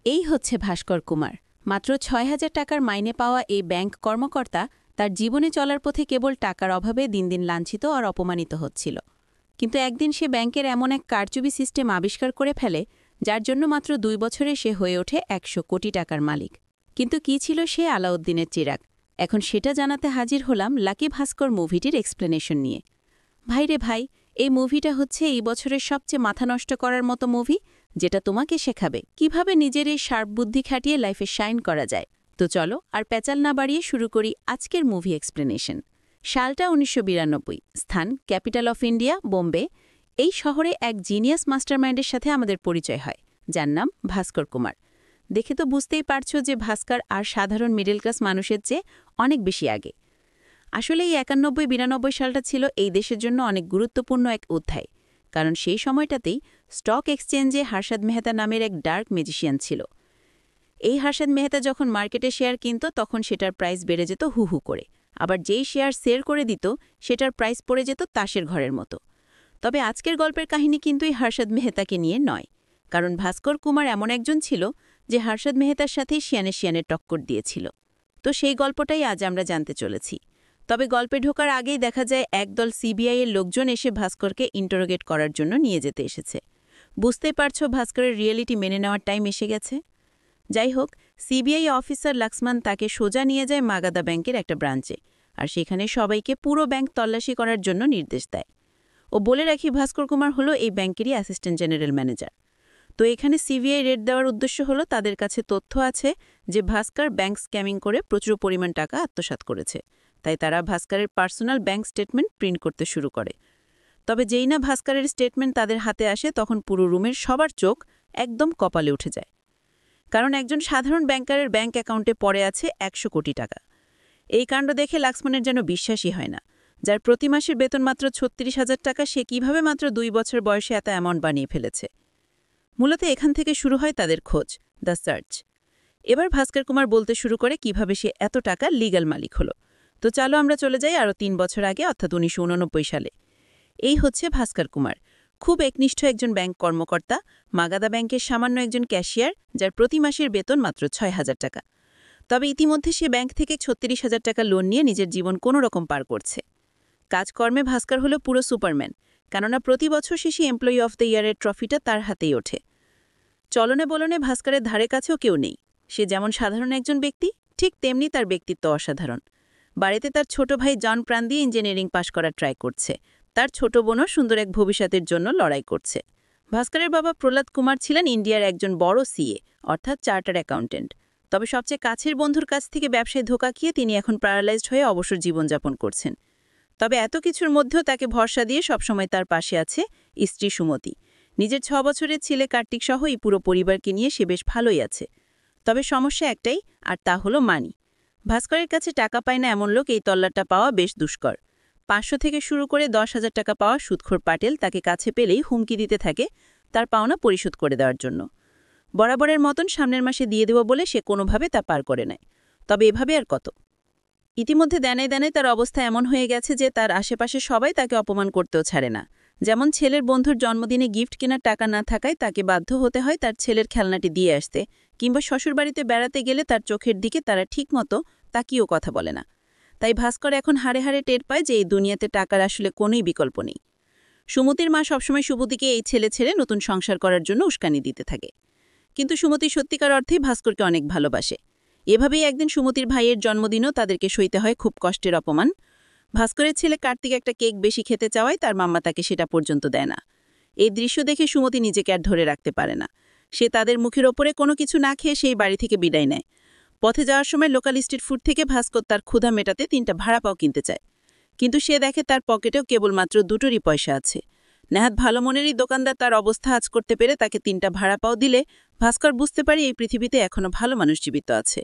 এই হচ্ছে ভাস্কর কুমার। মাত্র ৬,০০০ টাকার মাইনে পাওয়া এই ব্যাংক কর্মকর্তা তার জীবনে চলার পথে কেবল টাকার অভাবে দিন দিন লাঞ্ছিত আর অপমানিত হচ্ছিল। কিন্তু একদিন সে ব্যাংকের এমন এক কারচুপি সিস্টেম আবিষ্কার করে ফেলে, যার জন্য মাত্র ২ বছরে সে হয়ে ওঠে ১০০ কোটি টাকার মালিক। কিন্তু কি ছিল সে আলাউদ্দিনের চিরাগ? এখন সেটা জানাতে হাজির হলাম লাকি ভাস্কর মুভিটির এক্সপ্লেনেশন নিয়ে। ভাইরে ভাই, এই মুভিটা হচ্ছে এই বছরের সবচেয়ে মাথা নষ্ট করার মতো মুভি, যেটা তোমাকে শেখাবে কিভাবে নিজের এই শার্প বুদ্ধি খাটিয়ে লাইফে শাইন করা যায়। তো চলো আর প্যাচাল না বাড়িয়ে শুরু করি আজকের মুভি এক্সপ্লেনেশন। সালটা ১৯৯২, স্থান ক্যাপিটাল অফ ইন্ডিয়া, বোম্বে। এই শহরে এক জিনিয়াস মাস্টারমাইন্ডের সাথে আমাদের পরিচয় হয়, যার নাম ভাস্কর কুমার। দেখে তো বুঝতেই পারছো যে ভাস্কর আর সাধারণ মিডল ক্লাস মানুষের চেয়ে অনেক বেশি আগে। আসলে এই ৯১-৯২ সালটা ছিল এই দেশের জন্য অনেক গুরুত্বপূর্ণ এক অধ্যায়, কারণ সেই সময়টাতেই স্টক এক্সচেঞ্জে হর্ষদ মেহতা নামের এক ডার্ক ম্যাজিশিয়ান ছিল। এই হর্ষদ মেহতা যখন মার্কেটে শেয়ার কিনত তখন সেটার প্রাইস বেড়ে যেত হু হু করে, আবার যেই শেয়ার সেল করে দিত সেটার প্রাইস পড়ে যেত তাসের ঘরের মতো। তবে আজকের গল্পের কাহিনী কিন্তু এই হর্ষদ মেহতাকে নিয়ে নয়, কারণ ভাস্কর কুমার এমন একজন ছিল যে হর্ষদ মেহতার সাথেই শিয়ানে টক্কর দিয়েছিল। তো সেই গল্পটাই আজ আমরা জানতে চলেছি। তবে গল্পে ঢোকার আগেই দেখা যায় একদল সিবিআইয়ের লোকজন এসে ভাস্করকে ইন্টারোগেট করার জন্য নিয়ে যেতে এসেছে। বুঝতেই পারছো ভাস্করের রিয়েলিটি মেনে নেওয়ার টাইম এসে গেছে। যাই হোক, সিবিআই অফিসার লাক্সমান তাকে সোজা নিয়ে যায় মাগাদা ব্যাংকের একটা ব্রাঞ্চে, আর সেখানে সবাইকে পুরো ব্যাংক তল্লাশি করার জন্য নির্দেশ দেয়। ও বলে রাখি, ভাস্কর কুমার হলো এই ব্যাংকেরই অ্যাসিস্ট্যান্ট জেনারেল ম্যানেজার। তো এখানে সিবিআই রেড দেওয়ার উদ্দেশ্য হলো তাদের কাছে তথ্য আছে যে ভাস্কর ব্যাংক স্ক্যামিং করে প্রচুর পরিমাণ টাকা আত্মসাৎ করেছে, তাই তারা ভাস্করের পার্সোনাল ব্যাংক স্টেটমেন্ট প্রিন্ট করতে শুরু করে। তবে যেই না ভাস্করের স্টেটমেন্ট তাদের হাতে আসে তখন পুরো রুমের সবার চোখ একদম কপালে উঠে যায়, কারণ একজন সাধারণ ব্যাংকারের ব্যাংক অ্যাকাউন্টে পড়ে আছে ১০০ কোটি টাকা। এই কাণ্ড দেখে লাক্সমানের যেন বিশ্বাসই হয় না, যার প্রতি মাসের বেতন মাত্র ৩৬,০০০ টাকা, সে কিভাবে মাত্র ২ বছর বয়সে এত অ্যামাউন্ট বানিয়ে ফেলেছে। মূলত এখান থেকে শুরু হয় তাদের খোঁজ, দ্য সার্চ। এবার ভাস্কর কুমার বলতে শুরু করে কিভাবে সে এত টাকা লিগ্যাল মালিক হলো। তো চলো আমরা চলে যাই আরও ৩ বছর আগে, অর্থাৎ ১৯৮৯ সালে। এই হচ্ছে ভাস্কর কুমার, খুব একনিষ্ঠ একজন ব্যাংক কর্মকর্তা, মাগাদা ব্যাংকের সামান্য একজন ক্যাশিয়ার, যার প্রতি মাসের বেতন মাত্র ৬,০০০ টাকা। তবে ইতিমধ্যে সে ব্যাংক থেকে ৩৬,০০০ টাকা লোন নিয়ে নিজের জীবন কোনো রকম পার করছে। কাজকর্মে ভাস্কর হলো পুরো সুপারম্যান, কেননা প্রতি বছর শেষে এমপ্লয়ি অফ দ্য ইয়ারের ট্রফিটা তার হাতেই ওঠে। চলনে বলনে ভাস্করের ধারে কাছেও কেউ নেই। সে যেমন সাধারণ একজন ব্যক্তি, ঠিক তেমনি তার ব্যক্তিত্ব অসাধারণ। বাড়িতে তার ছোট ভাই জন প্রাণ দিয়ে ইঞ্জিনিয়ারিং পাশ করার ট্রাই করছে, তার ছোট বোনও সুন্দর এক ভবিষ্যতের জন্য লড়াই করছে। ভাস্করের বাবা প্রহ্লাদ কুমার ছিলেন ইন্ডিয়ার একজন বড় সিএ, অর্থাৎ চার্টার অ্যাকাউন্টেন্ট। তবে সবচেয়ে কাছের বন্ধুর কাছ থেকে ব্যবসায় ধোঁকা খেয়ে তিনি এখন প্যারালাইজড হয়ে অবসর জীবনযাপন করছেন। তবে এত কিছুর মধ্যেও তাকে ভরসা দিয়ে সবসময় তার পাশে আছে স্ত্রী সুমতি। নিজের ৬ বছরের ছেলে কার্তিক সহ এই পুরো পরিবারকে নিয়ে সে বেশ ভালোই আছে। তবে সমস্যা একটাই, আর তা হলো মানি। ভাস্করের কাছে টাকা পায় না এমন লোক এই তল্লাটটা পাওয়া বেশ দুষ্কর। ৫০০ থেকে শুরু করে ১০,০০০ টাকা পাওয়া সুদখোর পাটেল তাকে কাছে পেলেই হুমকি দিতে থাকে তার পাওনা পরিশোধ করে দেওয়ার জন্য। বরাবরের মতন সামনের মাসে দিয়ে দেব বলে সে কোনোভাবে তা পার করে নেয়। তবে এভাবে আর কত। ইতিমধ্যে দানায় দানায় তার অবস্থা এমন হয়ে গেছে যে তার আশেপাশে সবাই তাকে অপমান করতেও ছাড়ে না। যেমন ছেলের বন্ধুর জন্মদিনে গিফট কেনার টাকা না থাকায় তাকে বাধ্য হতে হয় তার ছেলের খেলনাটি দিয়ে আসতে, কিংবা শ্বশুরবাড়িতে বেড়াতে গেলে তার চোখের দিকে তারা ঠিকমতো তাকিয়েও কথা বলে না। তাই ভাস্কর এখন হাড়ে হাড়ে টের পায় যে এই দুনিয়াতে টাকার আসলে কোনোই বিকল্প নেই। সুমতির মা সবসময় শুভদিকে এই ছেলে ছেড়ে নতুন সংসার করার জন্য উস্কানি দিতে থাকে, কিন্তু সুমতি সত্যিকার অর্থেই ভাস্করকে অনেক ভালোবাসে। এভাবেই একদিন সুমতির ভাইয়ের জন্মদিনও তাদেরকে সইতে হয় খুব কষ্টের অপমান। ভাস্করের ছেলে কার্তিক একটা কেক বেশি খেতে চাওয়ায় তার মাম্মা তাকে সেটা পর্যন্ত দেয় না। এই দৃশ্য দেখে সুমতি নিজেকে আর ধরে রাখতে পারে না। সে তাদের মুখের ওপরে কোনো কিছু না খেয়ে সেই বাড়ি থেকে বিদায় নেয়। পথে যাওয়ার সময় লোকাল স্ট্রিট ফুড থেকে ভাস্কর তার ক্ষুধা মেটাতে ৩টা ভাড়া পাও কিনতে চায়, কিন্তু সে দেখে তার পকেটেও কেবলমাত্র ২টোরই পয়সা আছে। নেহাত ভালো মনেরই দোকানদার তার অবস্থা আজ করতে পেরে তাকে ৩টা ভাড়া পাও দিলে ভাস্কর বুঝতে পারে এই পৃথিবীতে এখনও ভালো মানুষ জীবিত আছে।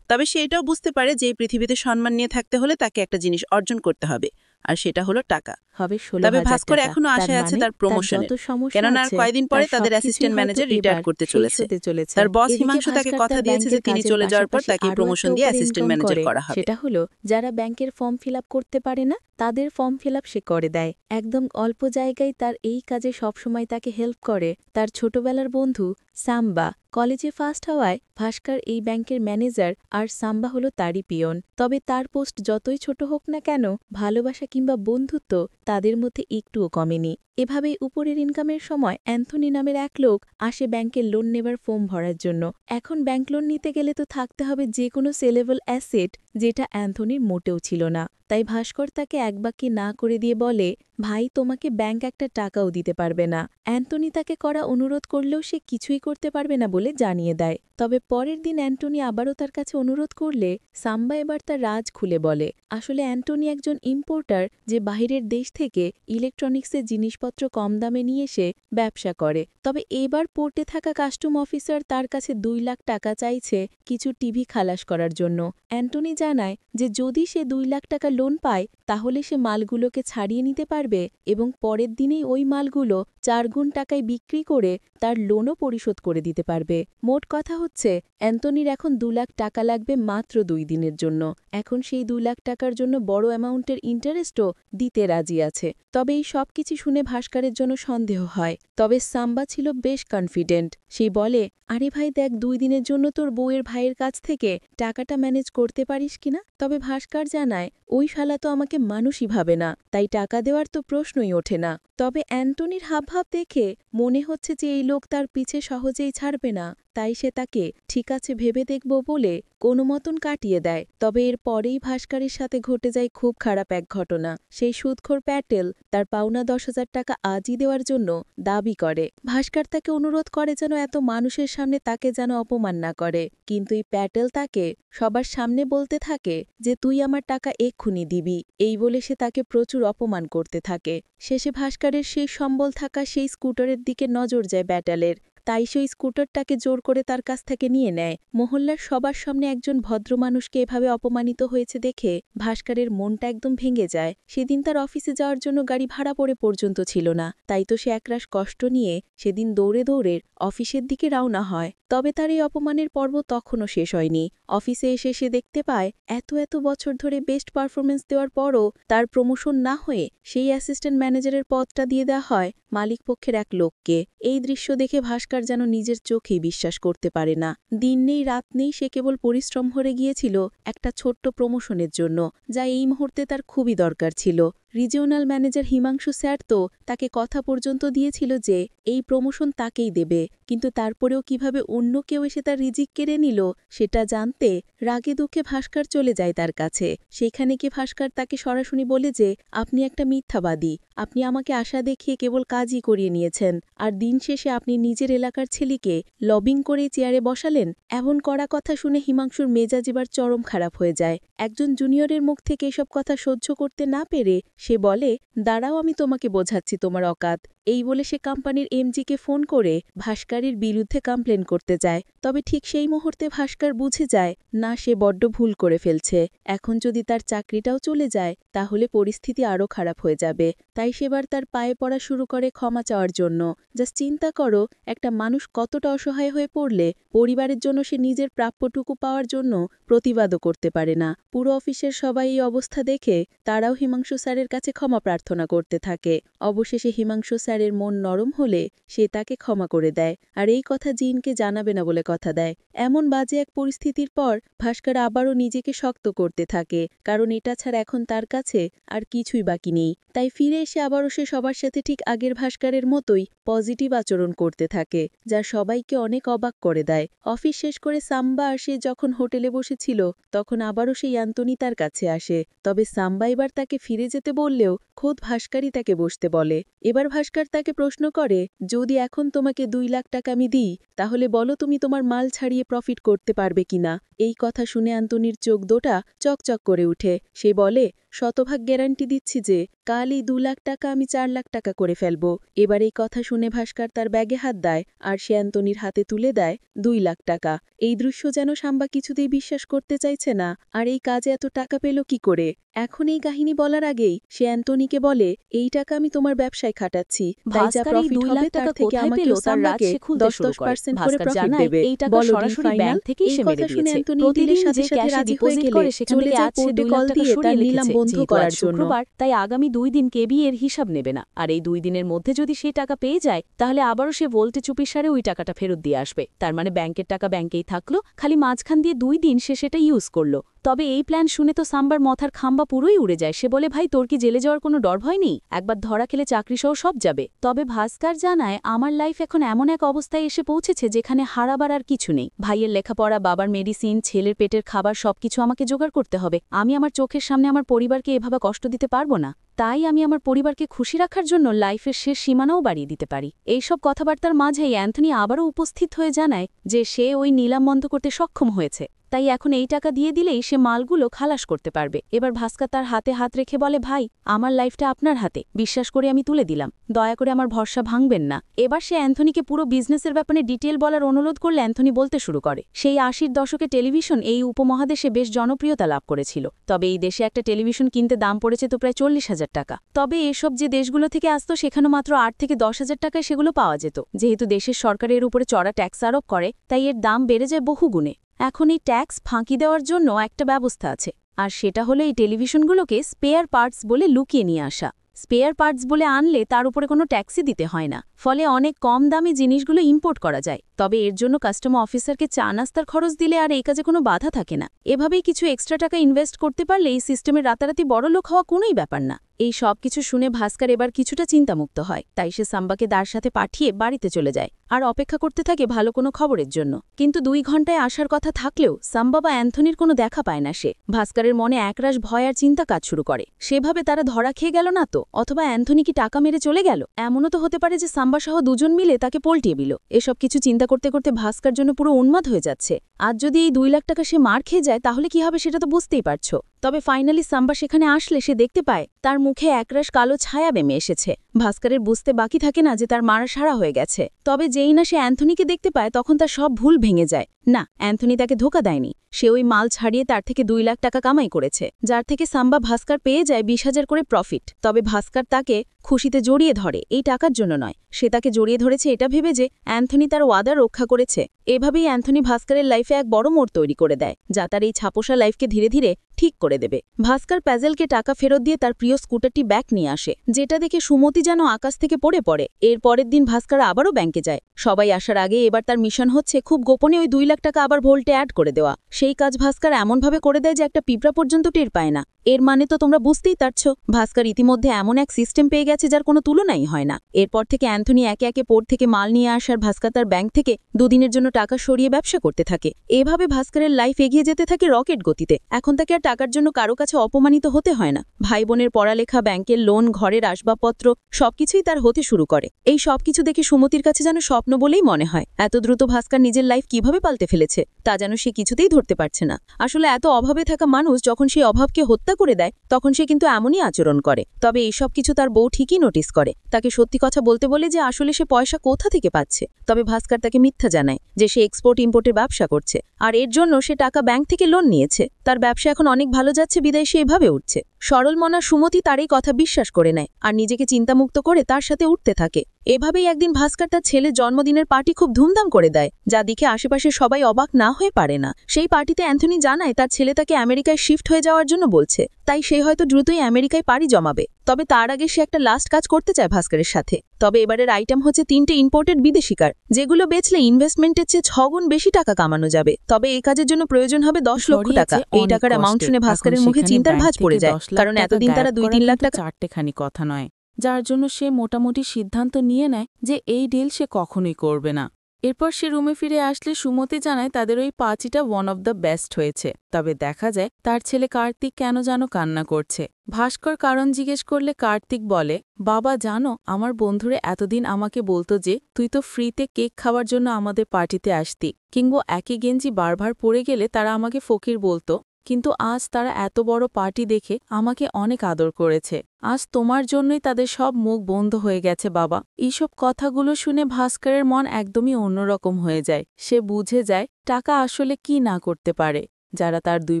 তবে সে এটাও বুঝতে পারে যে এই পৃথিবীতে সম্মান নিয়ে থাকতে হলে তাকে একটা জিনিস অর্জন করতে হবে, আর সেটা হলো টাকা। হবে তবে 16,000 ভাস্কর টাকা। এখনো তার আশায় আছে মানে তার প্রমোশনের, যত সমস্যা কেননা আর আছে, কয়েকদিন পরে তার তাদের সবকিছুই অ্যাসিস্ট্যান্ট হয়তো ম্যানেজার এবার রিটায়ার করতে শেষ চলেছে। হতে চলেছে। তার বস এদিকে হিমাংশু তাকে ভাস্কর কথা তার দিয়েছে যে ব্যাংকের তিনি কাজের চলে যাওয়ার পর পাশাপাশি তাকে আরও প্রমোশন একটা দিয়ে উপরে অ্যাসিস্ট্যান্ট ইনকাম ম্যানেজার করে। করা হবে। সেটা হলো যারা ব্যাংকের ফর্ম ফিল আপ করতে পারে না, তাদের ফর্ম ফিল আপ সে করে দেয়। একদম অল্প জায়গায় তার এই কাজে সবসময় তাকে হেল্প করে তার ছোটবেলার বন্ধু সাম্বা। কলেজে ফার্স্ট হওয়ায় ভাস্কর এই ব্যাংকের ম্যানেজার, আর সাম্বা হলো তারই পিয়ন। তবে তার পোস্ট যতই ছোট হোক না কেন, ভালোবাসা কিংবা বন্ধুত্ব তাদের মধ্যে একটুও কমেনি। এভাবেই উপরের ইনকামের সময় অ্যান্থনি নামের এক লোক আসে ব্যাংকের লোন নেবার ফর্ম ভরার জন্য। এখন ব্যাংক লোন নিতে গেলে তো থাকতে হবে যে কোনো সেলেবল অ্যাসেট, যেটা অ্যান্থনির মোটেও ছিল না। তাই ভাস্কর তাকে এক বাক্যে না করে দিয়ে বলে, ভাই তোমাকে ব্যাংক একটা টাকাও দিতে পারবে না। অ্যান্টনি তাকে করা অনুরোধ করলেও সে কিছুই করতে পারবে না বলে জানিয়ে দেয়। তবে পরের দিন অ্যান্টনি আবারও তার কাছে অনুরোধ করলে সাম্বা এবার তার রাজ খুলে বলে, আসলে অ্যান্টনি একজন ইম্পোর্টার যে বাহিরের দেশ থেকে ইলেকট্রনিক্সের জিনিসপত্র কম দামে নিয়ে এসে ব্যবসা করে। তবে এবার পোর্টে থাকা কাস্টম অফিসার তার কাছে 2 লাখ টাকা চাইছে কিছু টিভি খালাস করার জন্য। অ্যান্টনি জানায় যে যদি সে 2 লাখ টাকা লোন পায় তাহলে সে মালগুলোকে ছাড়িয়ে নিতে পারবে এবং পরের দিনেই ওই মালগুলো 4 গুণ টাকায় বিক্রি করে তার লোনও পরিশোধ করে দিতে পারবে। মোট কথা হচ্ছে অ্যান্টনির এখন 2 লাখ টাকা লাগবে মাত্র 2 দিনের জন্য। এখন সেই 2 লাখ টাকার জন্য বড় অ্যামাউন্টের ইন্টারেস্টও দিতে রাজি আছে। তবে এই সব কিছু শুনে ভাস্করের জন্য সন্দেহ হয়। তবে সাম্বা ছিল বেশ কনফিডেন্ট। সে বলে, আরে ভাই দেখ, 2 দিনের জন্য তোর বউয়ের ভাইয়ের কাছ থেকে টাকাটা ম্যানেজ করতে পারিস কিনা। তবে ভাস্কর জানায়, ওই শালা তো আমাকে মানুষই ভাবে না, তাই টাকা দেওয়ার তো প্রশ্নই ওঠে না। তবে অ্যান্টনির হাবভাব দেখে মনে হচ্ছে যে এই লোক তার পিছে সহজেই ছাড়বে না, তাই সে তাকে ঠিক আছে ভেবে দেখব বলে কোনো মতন কাটিয়ে দেয়। তবে এর পরেই ভাস্করের সাথে ঘটে যায় খুব খারাপ এক ঘটনা। সেই সুদখোর প্যাটেল তার পাওনা 10,000 টাকা আজই দেওয়ার জন্য দাবি করে। ভাস্কর তাকে অনুরোধ করে যেন এত মানুষের সামনে তাকে যেন অপমান না করে, কিন্তু এই প্যাটেল তাকে সবার সামনে বলতে থাকে যে তুই আমার টাকা এক্ষুনি দিবি। এই বলে সে তাকে প্রচুর অপমান করতে থাকে। শেষে ভাস্করের সেই সম্বল থাকা সেই স্কুটারের দিকে নজর যায় প্যাটেলের, তাই সেই স্কুটারটাকে জোর করে তার কাছ থেকে নিয়ে নেয়। মহল্লার সবার সামনে একজন ভদ্র মানুষকে এভাবে অপমানিত হয়েছে দেখে ভাস্করের মনটা একদম ভেঙে যায়। সেদিন তার অফিসে যাওয়ার জন্য গাড়ি ভাড়া পড়ে পর্যন্ত ছিল না, তাই তো সে একরাশ কষ্ট নিয়ে সেদিন দৌড়ে দৌড়ে অফিসের দিকে রওনা হয়। তবে তার এই অপমানের পর্ব তখনও শেষ হয়নি। অফিসে এসে সে দেখতে পায় এত বছর ধরে বেস্ট পারফরমেন্স দেওয়ার পরও তার প্রমোশন না হয়ে সেই অ্যাসিস্ট্যান্ট ম্যানেজারের পদটা দিয়ে দেওয়া হয় মালিকপক্ষের এক লোককে। এই দৃশ্য দেখে ভাস্কর যেন নিজের চোখেই বিশ্বাস করতে পারে না। দিন নেই রাত নেই সে কেবল পরিশ্রম ভরে গিয়েছিল একটা ছোট্ট প্রমোশনের জন্য, যা এই মুহূর্তে তার খুবই দরকার ছিল। রিজিওনাল ম্যানেজার হিমাংশু স্যার তো তাকে কথা পর্যন্ত দিয়েছিল যে এই প্রমোশন তাকেই দেবে, কিন্তু তারপরেও কিভাবে অন্য কেউ এসে তার রিজিক কেড়ে নিল সেটা জানতে রাগে দুঃখে ভাস্কর চলে যায় তার কাছে। সেখানে কি ভাস্কর তাকে সরাসরি বলে যে আপনি একটা মিথ্যাবাদী, আপনি আমাকে আশা দেখিয়ে কেবল কাজই করিয়ে নিয়েছেন, আর দিন শেষে আপনি নিজের এলাকার ছেলেকে লবিং করে চেয়ারে বসালেন। এমন কড়া কথা শুনে হিমাংশুর মেজাজ এবার চরম খারাপ হয়ে যায়। একজন জুনিয়রের মুখ থেকে এসব কথা সহ্য করতে না পেরে সে বলে, দাঁড়াও আমি তোমাকে বোঝাচ্ছি তোমার অকাত। এই বলে সে কোম্পানির এমজিকে ফোন করে ভাস্করের বিরুদ্ধে কমপ্লেন করতে যায়। তবে ঠিক সেই মুহূর্তে ভাস্কর বুঝে যায় না, সে বড্ড ভুল করে ফেলছে। এখন যদি তার চাকরিটাও চলে যায় তাহলে পরিস্থিতি আরও খারাপ হয়ে যাবে। তাই সেবার তার পায়ে পড়া শুরু করে ক্ষমা চাওয়ার জন্য। জাস্ট চিন্তা করো, একটা মানুষ কতটা অসহায় হয়ে পড়লে পরিবারের জন্য সে নিজের প্রাপ্যটুকু পাওয়ার জন্য প্রতিবাদও করতে পারে না। পুরো অফিসের সবাই এই অবস্থা দেখে তারাও হিমাংশু স্যারের কাছে ক্ষমা প্রার্থনা করতে থাকে। অবশেষে হিমাংশু স্যারের মন নরম হলে সে তাকে ক্ষমা করে দেয়, আর এই কথা জিনকে জানাবে না বলে কথা দেয়। এমন বাজে এক পরিস্থিতির পর ভাস্কর আবারও নিজেকে শক্ত করতে থাকে, কারণ এটা ছাড়া এখন তার কাছে আর কিছুই বাকি নেই। তাই ফিরে এসে আবারও সে সবার সাথে ঠিক আগের ভাস্করের মতোই পজিটিভ আচরণ করতে থাকে, যা সবাইকে অনেক অবাক করে দেয়। অফিস শেষ করে সাম্বা আর সে যখন হোটেলে বসেছিল তখন আবারও সেই অ্যান্টনি তার কাছে আসে। তবে সাম্বা এবার তাকে ফিরে যেতে বললেও খোদ ভাস্করই তাকে বসতে বলে। এবার ভাস্কর তাকে প্রশ্ন করে, যদি এখন তোমাকে 2 লাখ টাকা আমি দিই তাহলে বলো তুমি তোমার মাল ছাড়িয়ে প্রফিট করতে পারবে কিনা। এই কথা শুনে অ্যান্টনির চোখ দুটো চকচক করে উঠে। সে বলে, শতভাগ গ্যারান্টি দিচ্ছি যে কাল এই 2 লাখ টাকা আমি 4 লাখ টাকা করে ফেলব। এবার এই কথা শুনে ভাস্কর তার ব্যাগে হাত দেয় আর সে অ্যান্টনির হাতে তুলে দেয় 2 লাখ টাকা। এই দৃশ্য যেন সাম্বা কিছুতেই বিশ্বাস করতে চাইছে না, আর এই কাজে এত টাকা পেল কি করে। এখন এই কাহিনী বলার আগেই সে অ্যান্টনিকে অ্যান্থনিকে বলে, এই টাকা আমি তোমার ব্যবসায় খাটাচ্ছি, তাই যা ভাস্কর এই প্রফিট 2 হবে লাখ তার টাকা থেকে কোথায় আমাকে পেল ও তার রাজ সাম্বাকে সে খুলতে শুরু করে। 10% করে ভাস্কর প্রফিট জানায় দেবে। এই টাকা বলো ডিল সরাসরি ফাইনাল। ব্যাংক থেকেই এই সে কথা মেরে শুনে দিয়েছে। অ্যান্থনি প্রতিদিন ডিলের যে সাথে সাথে ক্যাশে রাজি হয়ে ডিপোজিট গেলে করে সেখান চলে থেকে যায় আজ সে কোর্টে 2 লাখ কল টাকা দিয়ে সরিয়ে তার রেখেছে। নিলাম বন্ধ যেহেতু করার আজ জন্য। শুক্রবার, তাই আগামী 2 দিন কেবি এর হিসাব নেবে না, আর এই 2 দিনের মধ্যে যদি সেই টাকা পেয়ে যায় তাহলে আবারও সে ভোল্টে চুপির সারে ওই টাকাটা ফেরত দিয়ে আসবে। তার মানে ব্যাংকের টাকা ব্যাংকেই থাকলো, খালি মাঝখান দিয়ে 2 দিন সে সেটা ইউজ করলো। তবে এই প্ল্যান শুনে তো সাম্বার মাথার খাম্বা পুরোই উড়ে যায়। সে বলে, ভাই তোর কি জেলে যাওয়ার কোনো ডর ভয় নেই? একবার ধরা খেলে চাকরিসহ সব যাবে। তবে ভাস্কর জানায়, আমার লাইফ এখন এমন এক অবস্থায় এসে পৌঁছেছে যেখানে হারাবার আর কিছু নেই। ভাইয়ের লেখাপড়া, বাবার মেডিসিন, ছেলের পেটের খাবার সবকিছু আমাকে জোগাড় করতে হবে। আমি আমার চোখের সামনে আমার পরিবারকে এভাবে কষ্ট দিতে পারবো না। তাই আমি আমার পরিবারকে খুশি রাখার জন্য লাইফের শেষ সীমানাও বাড়িয়ে দিতে পারি। এইসব কথাবার্তার মাঝেই অ্যান্থনি আবারও উপস্থিত হয়ে জানায় যে সে ওই নিলাম বন্ধ করতে সক্ষম হয়েছে, তাই এখন এই টাকা দিয়ে দিলেই সে মালগুলো খালাস করতে পারবে। এবার ভাস্কর তার হাতে হাত রেখে বলে, ভাই আমার লাইফটা আপনার হাতে, বিশ্বাস করে আমি তুলে দিলাম, দয়া করে আমার ভরসা ভাঙবেন না। এবার সে অ্যান্থনিকে পুরো বিজনেসের ব্যাপারে ডিটেল বলার অনুরোধ করলে অ্যান্থনি বলতে শুরু করে, সেই 80-র দশকে টেলিভিশন এই উপমহাদেশে বেশ জনপ্রিয়তা লাভ করেছিল। তবে এই দেশে একটা টেলিভিশন কিনতে দাম পড়েছে তো প্রায় 40,000 টাকা। তবে এসব যে দেশগুলো থেকে আসতো সেখানে মাত্র 8 থেকে 10,000 টাকায় সেগুলো পাওয়া যেত। যেহেতু দেশের সরকারের উপরে চড়া ট্যাক্স আরোপ করে, তাই এর দাম বেড়ে যায় বহুগুণে। এখন এই ট্যাক্স ফাঁকি দেওয়ার জন্য একটা ব্যবস্থা আছে, আর সেটা হলো এই টেলিভিশনগুলোকে স্পেয়ার পার্টস বলে লুকিয়ে নিয়ে আসা। স্পেয়ার পার্টস বলে আনলে তার উপরে কোনো ট্যাক্সই দিতে হয় না, ফলে অনেক কম দামে জিনিসগুলো ইম্পোর্ট করা যায়। তবে এর জন্য কাস্টমার অফিসারকে চা নাস্তার খরচ দিলে আর এই কাজে কোনো বাধা থাকে না। এভাবেই কিছু এক্সট্রা টাকা ইনভেস্ট করতে পারলে এই সিস্টেমে রাতারাতি বড়লোক হওয়া কোনোই ব্যাপার না। এই সব কিছু শুনে ভাস্কর এবার কিছুটা চিন্তামুক্ত হয়, তাই সে সাম্বাকে তার সাথে পাঠিয়ে বাড়িতে চলে যায় আর অপেক্ষা করতে থাকে ভালো কোনো খবরের জন্য। কিন্তু 2 ঘন্টায় আসার কথা থাকলেও সাম্বা বা অ্যান্থনির কোনো দেখা পায় না সে। ভাস্করের মনে একরাশ ভয় আর চিন্তা কাজ শুরু করে। সেভাবে তারা ধরা খেয়ে গেল না তো, অথবা অ্যান্থনি কি টাকা মেরে চলে গেল? এমনও তো হতে পারে যে সাম্বা সহ 2 জন মিলে তাকে পল্টিয়ে দিল। এসব কিছু চিন্তা করতে করতে ভাস্কর জন্য পুরো উন্মাদ হয়ে যাচ্ছে। আজ যদি এই 2 লাখ টাকা সে মার খেয়ে যায় তাহলে কি হবে সেটা তো বুঝতেই পারছো। তবে ফাইনালি সাম্বা সেখানে আসলে সে দেখতে পায় তার মুখে একরাশ কালো ছায়া নেমে এসেছে। ভাস্করের বুঝতে বাকি থাকে না যে তার মারা সারা হয়ে গেছে। তবে যেই না সে অ্যান্থনিকে দেখতে পায় তখন তার সব ভুল ভেঙে যায়। না, অ্যান্থনি তাকে ধোঁকা দেয়নি, সে ওই মাল ছাড়িয়ে তার থেকে 2 লাখ টাকা কামাই করেছে, যার থেকে সাম্বা ভাস্কর পেয়ে যায় 20,000 করে প্রফিট। তবে ভাস্কর তাকে খুশিতে জড়িয়ে ধরে, এই টাকার জন্য নয়। সে তাকে জড়িয়ে ধরেছে এটা ভেবে যে অ্যান্থনি তার ওয়াদা রক্ষা করেছে। এভাবেই অ্যান্থনি ভাস্করের লাইফে এক বড় মোড় তৈরি করে দেয়, যা তার এই ছাপোষা লাইফকে ধীরে ধীরে ঠিক করে দেবে। ভাস্কর প্যাজেলকে টাকা ফেরত দিয়ে তার প্রিয় স্কুটারটি ব্যাক নিয়ে আসে, যেটা দেখে সুমতি যেন আকাশ থেকে পড়ে। এর পরের দিন ভাস্কর আবারও ব্যাংকে যায়। সবাই আসার আগে এবার তার মিশন হচ্ছে খুব গোপনে ওই 2 লাখ টাকা আবার ভোল্টে অ্যাড করে দেওয়া। সেই কাজ ভাস্কর এমনভাবে করে দেয় যে একটা পিঁপড়া পর্যন্ত টের পায় না। এর মানে তো তোমরা বুঝতেই পারছ, ভাস্কর ইতিমধ্যে এমন এক সিস্টেম পেয়ে গেছে যার কোনো তুলনাই হয় না। এরপর থেকে অ্যান্থনি একে একে পোর্ট থেকে মাল নিয়ে আসার ভাস্কর তার ব্যাংক থেকে 2 দিনের জন্য টাকা সরিয়ে ব্যবসা করতে থাকে। এভাবে ভাস্করের লাইফ এগিয়ে যেতে থাকে রকেট গতিতে। এখন তাকে আর টাকার জন্য কারো কাছে অপমানিত হতে হয় না। ভাই বোনের পড়ালেখা, ব্যাংকের লোন, ঘরের আসবাবপত্র সবকিছুই তার হতে শুরু করে। এই সবকিছু দেখে সুমতির কাছে যেন স্বপ্ন বলেই মনে হয়। এত দ্রুত ভাস্কর নিজের লাইফ কিভাবে পাল্টে ফেলেছে তা যেন সে কিছুতেই ধরতে পারছে না। আসলে এত অভাবে থাকা মানুষ যখন সেই অভাবকে হত্যা করে দেয় তখন সে কিন্তু এমনই আচরণ করে। তবে এই সব কিছু তার বউ ঠিকই নোটিস করে, তাকে সত্যি কথা বলতে বলে যে আসলে সে পয়সা কোথা থেকে পাচ্ছে। তবে ভাস্কর তাকে মিথ্যা জানায় যে সে এক্সপোর্ট ইম্পোর্টের ব্যবসা করছে, আর এর জন্য সে টাকা ব্যাংক থেকে লোন নিয়েছে। তার ব্যবসা এখন অনেক ভালো যাচ্ছে বিদায় সে এভাবে উঠছে। সরল মনা সুমতি তার এই কথা বিশ্বাস করে নেয় আর নিজেকে চিন্তামুক্ত করে তার সাথে উঠতে থাকে। এভাবেই একদিন ভাস্কর তার ছেলের জন্মদিনের পার্টি খুব ধুমধাম করে দেয়, যা দেখে আশেপাশে সবাই অবাক না হয়ে পারে না। সেই পার্টিতে অ্যান্থনি জানায় তার ছেলে তাকে আমেরিকায় শিফট হয়ে যাওয়ার জন্য বলছে, তাই সে হয়তো দ্রুতই আমেরিকায় পাড়ি জমাবে। তবে তার আগে সে একটা লাস্ট কাজ করতে চায় ভাস্করের সাথে। তবে এবারের আইটেম হচ্ছে 3টে ইম্পোর্টেড বিদেশি কার, যেগুলো বেচলে ইনভেস্টমেন্টের চেয়ে 6 গুণ বেশি টাকা কামানো যাবে। তবে এই কাজের জন্য প্রয়োজন হবে 10 লক্ষ টাকা। এই টাকার অ্যামাউন্ট শুনে ভাস্করের মুখে চিন্তার ভাঁজ পড়ে যায়, কারণ এতদিন তারা 2-3 লাখ টাকা চারটেখানি কথা নয়, যার জন্য সে মোটামুটি সিদ্ধান্ত নিয়ে নেয় যে এই ডিল সে কখনোই করবে না। এরপর সে রুমে ফিরে আসলে সুমতি জানায় তাদের ওই পার্টিটা ওয়ান অব দ্য বেস্ট হয়েছে। তবে দেখা যায় তার ছেলে কার্তিক কেন যেন কান্না করছে। ভাস্কর কারণ জিজ্ঞেস করলে কার্তিক বলে, বাবা জানো, আমার বন্ধুরে এতদিন আমাকে বলতো যে তুই তো ফ্রিতে কেক খাওয়ার জন্য আমাদের পার্টিতে আসতি, কিংবা একই গেঞ্জি বারবার পরে গেলে তারা আমাকে ফকির বলতো, কিন্তু আজ তারা এত বড় পার্টি দেখে আমাকে অনেক আদর করেছে। আজ তোমার জন্যই তাদের সব মুখ বন্ধ হয়ে গেছে বাবা। এইসব কথাগুলো শুনে ভাস্করের মন একদমই অন্যরকম হয়ে যায়। সে বুঝে যায় টাকা আসলে কি না করতে পারে। যারা তার 2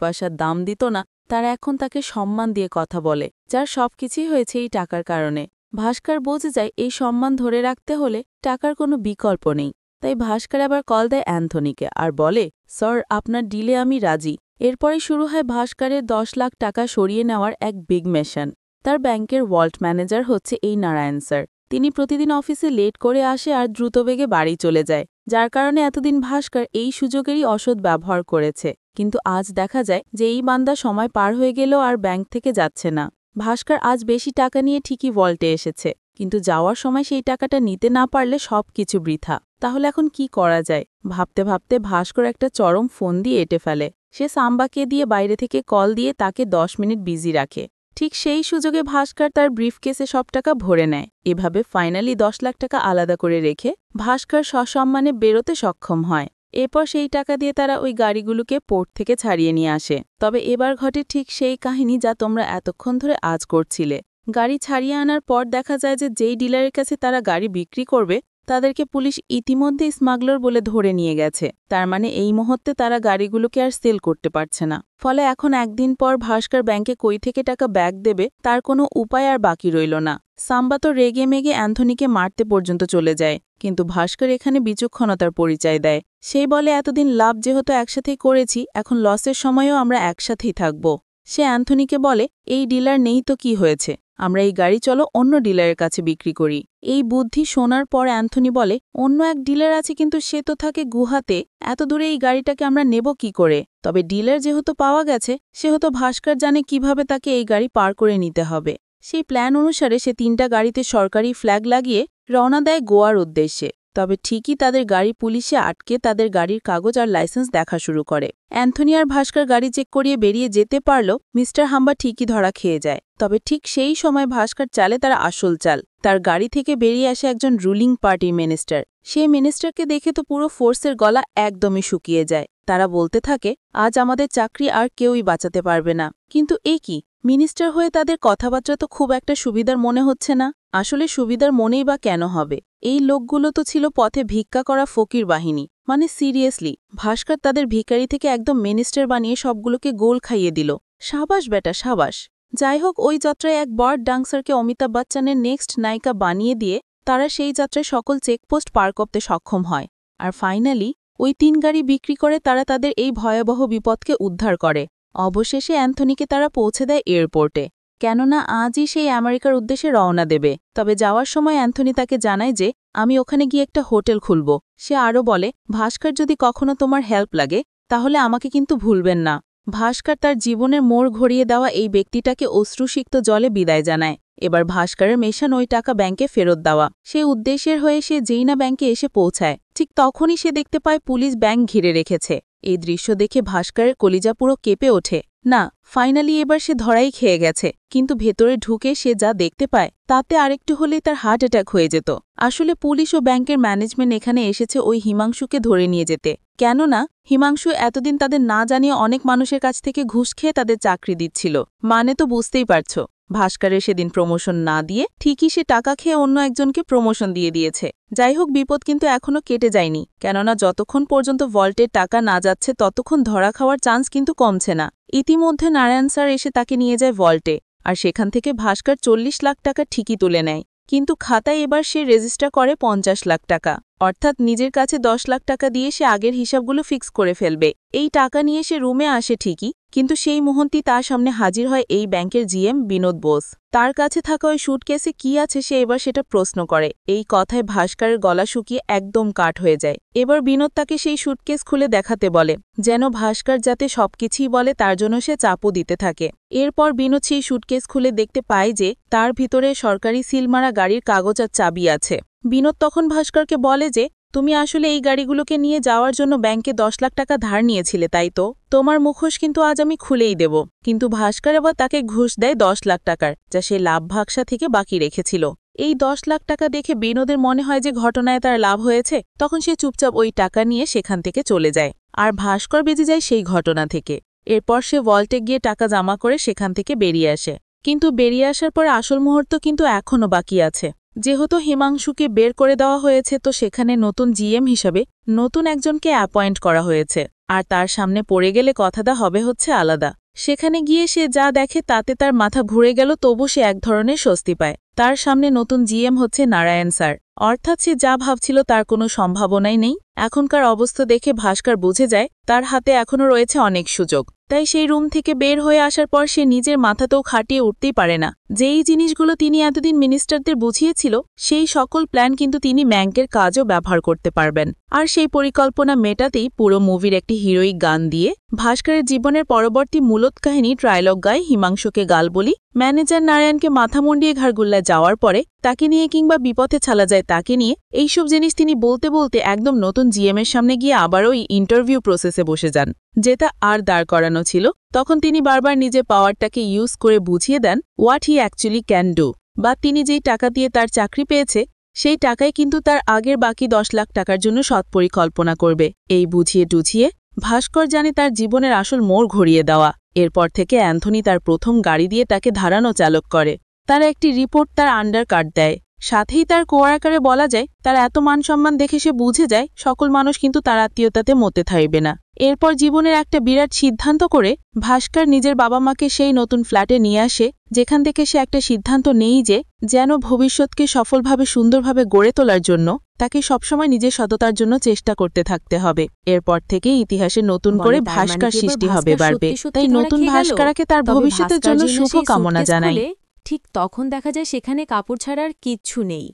পয়সার দাম দিত না তারা এখন তাকে সম্মান দিয়ে কথা বলে, যার সবকিছুই হয়েছে এই টাকার কারণে। ভাস্কর বোঝে যায় এই সম্মান ধরে রাখতে হলে টাকার কোনো বিকল্প নেই। তাই ভাস্কর আবার কল দেয় অ্যান্থনিকে আর বলে, স্যার, আপনার ডিলে আমি রাজি। এরপরে শুরু হয় ভাস্করের 10 লাখ টাকা সরিয়ে নেওয়ার এক বিগ মিশন। তার ব্যাংকের ওয়াল্ট ম্যানেজার হচ্ছে এই নারায়ণ স্যার। তিনি প্রতিদিন অফিসে লেট করে আসে আর দ্রুতবেগে বাড়ি চলে যায়, যার কারণে এতদিন ভাস্কর এই সুযোগেরই অসৎ ব্যবহার করেছে। কিন্তু আজ দেখা যায় যে এই বান্দা সময় পার হয়ে গেলেও আর ব্যাংক থেকে যাচ্ছে না। ভাস্কর আজ বেশি টাকা নিয়ে ঠিকই ভল্টে এসেছে, কিন্তু যাওয়ার সময় সেই টাকাটা নিতে না পারলে সব কিছু বৃথা। তাহলে এখন কি করা যায়? ভাবতে ভাবতে ভাস্কর একটা চরম ফোন দিয়ে এঁটে ফেলে। সে সাম্বাকে দিয়ে বাইরে থেকে কল দিয়ে তাকে 10 মিনিট বিজি রাখে। ঠিক সেই সুযোগে ভাস্কর তার ব্রিফকেসে সব টাকা ভরে নেয়। এভাবে ফাইনালি 10 লাখ টাকা আলাদা করে রেখে ভাস্কর সসম্মানে বেরোতে সক্ষম হয়। এরপর সেই টাকা দিয়ে তারা ওই গাড়িগুলোকে পোর্ট থেকে ছাড়িয়ে নিয়ে আসে। তবে এবার ঘটে ঠিক সেই কাহিনী যা তোমরা এতক্ষণ ধরে আজ করছিলে। গাড়ি ছাড়িয়ে আনার পর দেখা যায় যে যেই ডিলারের কাছে তারা গাড়ি বিক্রি করবে তাদেরকে পুলিশ ইতিমধ্যেই স্মাগলার বলে ধরে নিয়ে গেছে। তার মানে এই মুহূর্তে তারা গাড়িগুলোকে আর সেল করতে পারছে না। ফলে এখন একদিন পর ভাস্কর ব্যাংকে কই থেকে টাকা ব্যাক দেবে তার কোনো উপায় আর বাকি রইল না। সাম্বা তো রেগে মেগে অ্যান্থনিকে মারতে পর্যন্ত চলে যায়, কিন্তু ভাস্কর এখানে বিচক্ষণতার পরিচয় দেয়। সেই বলে, এতদিন লাভ যেহেতু একসাথেই করেছি, এখন লসের সময়ও আমরা একসাথেই থাকব। সে অ্যান্থনিকে বলে, এই ডিলার নেই তো কি হয়েছে, আমরা এই গাড়ি চলো অন্য ডিলারের কাছে বিক্রি করি। এই বুদ্ধি শোনার পর অ্যান্থনি বলে, অন্য এক ডিলার আছে, কিন্তু সে তো থাকে গুহাতে, এত দূরে এই গাড়িটাকে আমরা নেব কি করে? তবে ডিলার যেহেতু পাওয়া গেছে, সেহেতু ভাস্কর জানে কিভাবে তাকে এই গাড়ি পার করে নিতে হবে। সেই প্ল্যান অনুসারে সে 3টা গাড়িতে সরকারি ফ্ল্যাগ লাগিয়ে রওনা দেয় গোয়ার উদ্দেশ্যে। তবে ঠিকই তাদের গাড়ি পুলিশে আটকে তাদের গাড়ির কাগজ আর লাইসেন্স দেখা শুরু করে। অ্যান্থনি আর ভাস্কর গাড়ি চেক করিয়ে বেরিয়ে যেতে পারল, মিস্টার হাম্বা ঠিকই ধরা খেয়ে যায়। তবে ঠিক সেই সময় ভাস্কর চালে তার আসল চাল। তার গাড়ি থেকে বেরিয়ে আসে একজন রুলিং পার্টির মিনিস্টার। সেই মিনিস্টারকে দেখে তো পুরো ফোর্সের গলা একদমই শুকিয়ে যায়। তারা বলতে থাকে, আজ আমাদের চাকরি আর কেউই বাঁচাতে পারবে না। কিন্তু এই কি, মিনিস্টার হয়ে তাদের কথাবার্তা তো খুব একটা সুবিধার মনে হচ্ছে না। আসলে সুবিধার মনেই বা কেন হবে? এই লোকগুলো তো ছিল পথে ভিক্ষা করা ফকির বাহিনী। মানে সিরিয়াসলি, ভাস্কর তাদের ভিখারি থেকে একদম মিনিস্টার বানিয়ে সবগুলোকে গোল খাইয়ে দিল। সাবাস বেটা, সাবাস। যাই হোক, ওই যাত্রায় এক বার্ড ডান্সারকে অমিতাভ বচ্চনের নেক্সট নায়িকা বানিয়ে দিয়ে তারা সেই যাত্রায় সকল চেকপোস্ট পার করতে সক্ষম হয়। আর ফাইনালি ওই 3 গাড়ি বিক্রি করে তারা তাদের এই ভয়াবহ বিপদকে উদ্ধার করে। অবশেষে অ্যান্থনিকে তারা পৌঁছে দেয় এয়ারপোর্টে, কেননা আজই সেই আমেরিকার উদ্দেশ্যে রওনা দেবে। তবে যাওয়ার সময় অ্যান্থনি তাকে জানায় যে, আমি ওখানে গিয়ে একটা হোটেল খুলব। সে আরও বলে, ভাস্কর, যদি কখনো তোমার হেল্প লাগে তাহলে আমাকে কিন্তু ভুলবেন না। ভাস্কর তার জীবনের মোড় ঘুরিয়ে দেওয়া এই ব্যক্তিটাকে অশ্রুসিক্ত জলে বিদায় জানায়। এবার ভাস্করের মিশন ওই টাকা ব্যাংকে ফেরত দেওয়া। সে উদ্দেশ্যের হয়ে সে যেই না ব্যাংকে এসে পৌঁছায়, ঠিক তখনই সে দেখতে পায় পুলিশ ব্যাংক ঘিরে রেখেছে। এই দৃশ্য দেখে ভাস্করের কলিজা পুরো কেঁপে ওঠে। না, ফাইনালি এবার সে ধরাই খেয়ে গেছে। কিন্তু ভেতরে ঢুকে সে যা দেখতে পায় তাতে আরেকটু হলেই তার হার্ট অ্যাটাক হয়ে যেত। আসলে পুলিশ ও ব্যাংকের ম্যানেজমেন্ট এখানে এসেছে ওই হিমাংশুকে ধরে নিয়ে যেতে। কেননা হিমাংশু এতদিন তাদের না জানিয়ে অনেক মানুষের কাছ থেকে ঘুষ খেয়ে তাদের চাকরি দিচ্ছিল। মানে তো বুঝতেই পারছো, ভাস্করের সেদিন প্রমোশন না দিয়ে ঠিকই সে টাকা খেয়ে অন্য একজনকে প্রমোশন দিয়ে দিয়েছে। যাই হোক, বিপদ কিন্তু এখনও কেটে যায়নি, কেননা যতক্ষণ পর্যন্ত ভল্টের টাকা না যাচ্ছে ততক্ষণ ধরা খাওয়ার চান্স কিন্তু কমছে না। ইতিমধ্যে নারায়ণ স্যার এসে তাকে নিয়ে যায় ভল্টে, আর সেখান থেকে ভাস্কর 40 লাখ টাকা ঠিকই তুলে নেয়। কিন্তু খাতায় এবার সে রেজিস্টার করে 50 লাখ টাকা, অর্থাৎ নিজের কাছে 10 লাখ টাকা দিয়ে সে আগের হিসাবগুলো ফিক্স করে ফেলবে। এই টাকা নিয়ে সে রুমে আসে ঠিকই, কিন্তু সেই মুহূর্তেই তার সামনে হাজির হয় এই ব্যাংকের জিএম বিনোদ বোস। তার কাছে থাকা ওই সুটকেসে কি আছে সে এবার সেটা প্রশ্ন করে। এই কথায় ভাস্করের গলা শুকিয়ে একদম কাঠ হয়ে যায়। এবার বিনোদ তাকে সেই সুটকেস খুলে দেখাতে বলে, যেন ভাস্কর যাতে সবকিছুই বলে তার জন্য সে চাপও দিতে থাকে। এরপর বিনোদ সেই সুটকেস খুলে দেখতে পায় যে তার ভিতরে সরকারি সিলমারা গাড়ির কাগজ আর চাবি আছে। বিনোদ তখন ভাস্করকে বলে যে, তুমি আসলে এই গাড়িগুলোকে নিয়ে যাওয়ার জন্য ব্যাংকে 10 লাখ টাকা ধার নিয়েছিলে, তাই তো? তোমার মুখোশ কিন্তু আজ আমি খুলেই দেব। কিন্তু ভাস্কর আবার তাকে ঘুষ দেয় 10 লাখ টাকার, যা সে লাভ ভাগসা থেকে বাকি রেখেছিল। এই 10 লাখ টাকা দেখে বিনোদের মনে হয় যে ঘটনায় তার লাভ হয়েছে, তখন সে চুপচাপ ওই টাকা নিয়ে সেখান থেকে চলে যায়। আর ভাস্কর বেঁচে যায় সেই ঘটনা থেকে। এরপর সে ভল্টে গিয়ে টাকা জমা করে সেখান থেকে বেরিয়ে আসে। কিন্তু বেরিয়ে আসার পর আসল মুহূর্ত কিন্তু এখনও বাকি আছে। যেহেতু হিমাংশুকে বের করে দেওয়া হয়েছে, তো সেখানে নতুন জিএম হিসাবে নতুন একজনকে অ্যাপয়েন্ট করা হয়েছে। আর তার সামনে পড়ে গেলে কথাটা হবে হচ্ছে আলাদা। সেখানে গিয়ে সে যা দেখে তাতে তার মাথা ঘুরে গেল, তবু সে এক ধরনের স্বস্তি পায়। তার সামনে নতুন জিএম হচ্ছে নারায়ণ স্যার। অর্থাৎ সে যা ভাবছিল তার কোনো সম্ভাবনাই নেই। এখনকার অবস্থা দেখে ভাস্কর বুঝে যায় তার হাতে এখনও রয়েছে অনেক সুযোগ। তাই সেই রুম থেকে বের হয়ে আসার পর সে নিজের মাথাতেও খাটিয়ে উঠতেই পারে না। যেই জিনিসগুলো তিনি এতদিন মিনিস্টারদের বুঝিয়েছিল সেই সকল প্ল্যান কিন্তু তিনি ব্যাংকের কাজও ব্যবহার করতে পারবেন। আর সেই পরিকল্পনা মেটাতেই পুরো মুভির একটি হিরোইক গান দিয়ে ভাস্করের জীবনের পরবর্তী মূলত কাহিনী ট্রায়লগ গায় হিমাংশুকে গাল বলি, ম্যানেজার নারায়ণকে মাথা মুন্ডিয়ে ঘাড়গুল্লায় যাওয়ার পরে তাকে নিয়ে কিংবা বিপথে ছালা যায় তাকে নিয়ে, এইসব জিনিস তিনি বলতে বলতে একদম নতুন জিএমের সামনে গিয়ে আবারও ওই ইন্টারভিউ প্রসেসে বসে যান, যেটা আর দাঁড় করানো ছিল। তখন তিনি বারবার নিজের পাওয়ারটাকে ইউজ করে বুঝিয়ে দেন what he actually can do, বা তিনি যেই টাকা দিয়ে তার চাকরি পেয়েছে সেই টাকায় কিন্তু তার আগের বাকি 10 লাখ টাকার জন্য সৎ পরিকল্পনা করবে। এই বুঝিয়ে টুঝিয়ে ভাস্কর জানে তার জীবনের আসল মোড় ঘুরিয়ে দেওয়া। এরপর থেকে অ্যান্থনি তার প্রথম গাড়ি দিয়ে তাকে ধারানো চালক করে। তার একটি রিপোর্ট তার আন্ডার কাট দেয়, সাথেই তার কোয়ারাকারে বলা যায় তার এত মান সম্মান দেখে সে বুঝে যায় সকল মানুষ কিন্তু তার আত্মীয়তাতে মতে থাকবে না। এরপর জীবনের একটা বিরাট সিদ্ধান্ত করে ভাস্কর নিজের বাবা মাকে সেই নতুন ফ্ল্যাটে নিয়ে আসে, যেখান থেকে সে একটা সিদ্ধান্ত নেই যে যেন ভবিষ্যৎকে সফলভাবে সুন্দরভাবে গড়ে তোলার জন্য তাকে সবসময় নিজের সততার জন্য চেষ্টা করতে থাকতে হবে। এরপর থেকে ইতিহাসে নতুন করে ভাস্কর সৃষ্টি হবে বাড়বে। তাই নতুন ভাস্করাকে তার ভবিষ্যতের জন্য শুভ কামনা জানাই। ঠিক তখন দেখা যায় সেখানে কাপড় ছাড়ার কিচ্ছু নেই।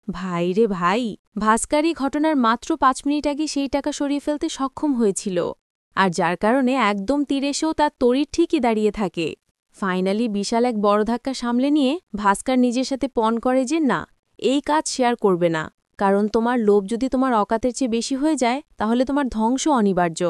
ভাই রে ভাই, ভাস্করই ঘটনার মাত্র 5 মিনিট আগে সেই টাকা সরিয়ে ফেলতে সক্ষম হয়েছিল, আর যার কারণে একদম তীরে এসেও তার তড়িৎ ঠিকই দাঁড়িয়ে থাকে। ফাইনালি বিশাল এক বড় ধাক্কা সামলে নিয়ে ভাস্কর নিজের সাথে পণ করে যে না, এই কাজ শেয়ার করবে না, কারণ তোমার লোভ যদি তোমার অকাতের চেয়ে বেশি হয়ে যায় তাহলে তোমার ধ্বংস অনিবার্য।